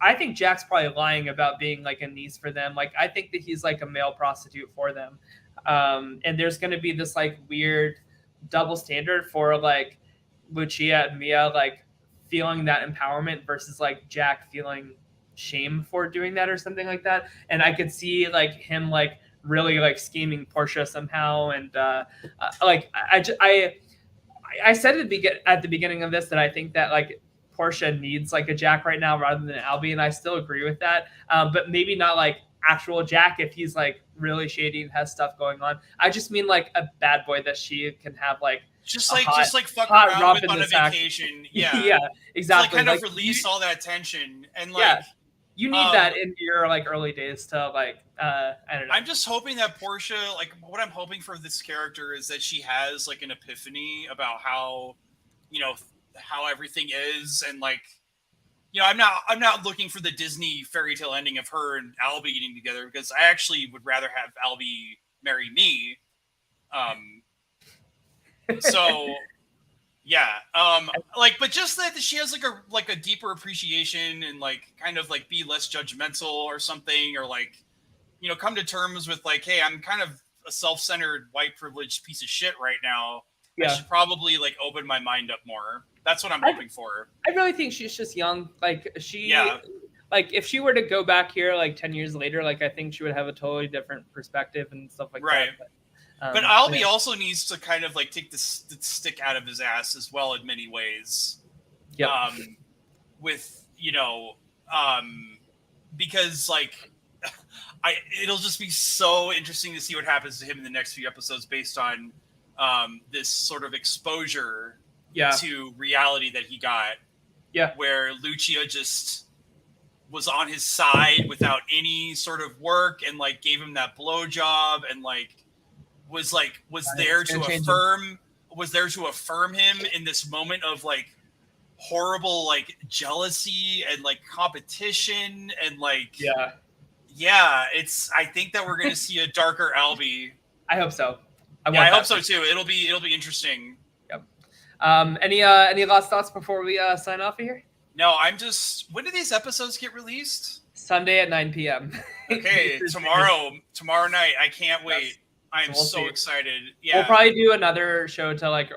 I think Jack's probably lying about being like a niece for them. Like I think that he's like a male prostitute for them, and there's going to be this like weird double standard for like Lucia and Mia like feeling that empowerment versus like Jack feeling shame for doing that or something like that. And I could see like him like really like scheming Portia somehow. And like I said at the beginning of this that I think that like Portia needs like a Jack right now rather than Albie, and I still agree with that. But maybe not like actual Jack if he's like really shady and has stuff going on. I just mean like a bad boy that she can have like just fuck around with on a vacation. Yeah, exactly. To, like, kind of release all that tension and like you need that in your like early days to like I don't know. I'm just hoping that Portia, like what I'm hoping for this character is that she has like an epiphany about how, you know, how everything is, and like, you know, I'm not looking for the Disney fairy tale ending of her and Albie getting together, because I actually would rather have Albie marry me. So yeah. Like, but just that she has like a deeper appreciation and like kind of like be less judgmental or something, or like, you know, come to terms with like, hey, I'm kind of a self-centered white privileged piece of shit right now. Yeah. I should probably like open my mind up more. That's what I'm hoping for. I really think she's just young. Like like if she were to go back here like 10 years later, like I think she would have a totally different perspective and stuff like that. But Albie also needs to kind of like take the stick out of his ass as well in many ways. Yeah. With, you know, because like it'll just be so interesting to see what happens to him in the next few episodes based on this sort of exposure to reality that he got. Yeah. Where Lucia just was on his side without any sort of work and like gave him that blowjob and like was there to affirm him in this moment of like horrible like jealousy and like competition and like I think that we're gonna see a darker Albie. I hope so. I hope so too. It'll be interesting. Yep. Any last thoughts before we sign off here? No, I'm just. When do these episodes get released? Sunday at 9 p.m. Okay, tomorrow night. I can't wait. I am so excited. Yeah, we'll probably do another show to like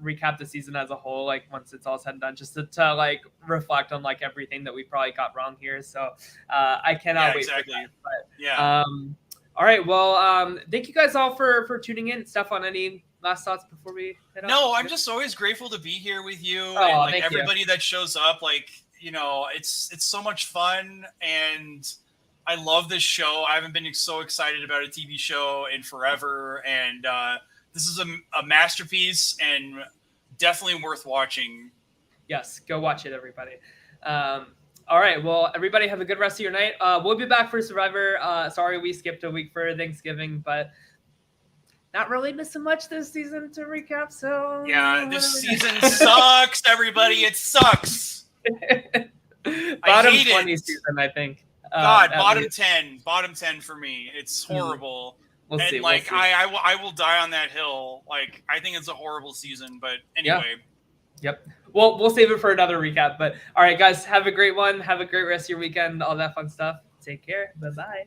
recap the season as a whole, like once it's all said and done, just to like reflect on like everything that we probably got wrong here. So I cannot wait for that. But, all right. Well, thank you guys all for tuning in. Stefan, any last thoughts before we head out? No, I'm just always grateful to be here with you and like everybody that shows up. Like, you know, it's so much fun, and I love this show. I haven't been so excited about a TV show in forever, and this is a masterpiece and definitely worth watching. Yes, go watch it, everybody. All right, well, everybody have a good rest of your night. We'll be back for Survivor. Sorry we skipped a week for Thanksgiving, but not really missing much this season to recap. So yeah, this season sucks, everybody. It sucks. Bottom 20 season, I think. God, bottom 10 for me. It's horrible. We'll see. Like, I will die on that hill. Like, I think it's a horrible season, but anyway. Yep. Well, we'll save it for another recap. But all right, guys, have a great one. Have a great rest of your weekend. All that fun stuff. Take care. Bye-bye.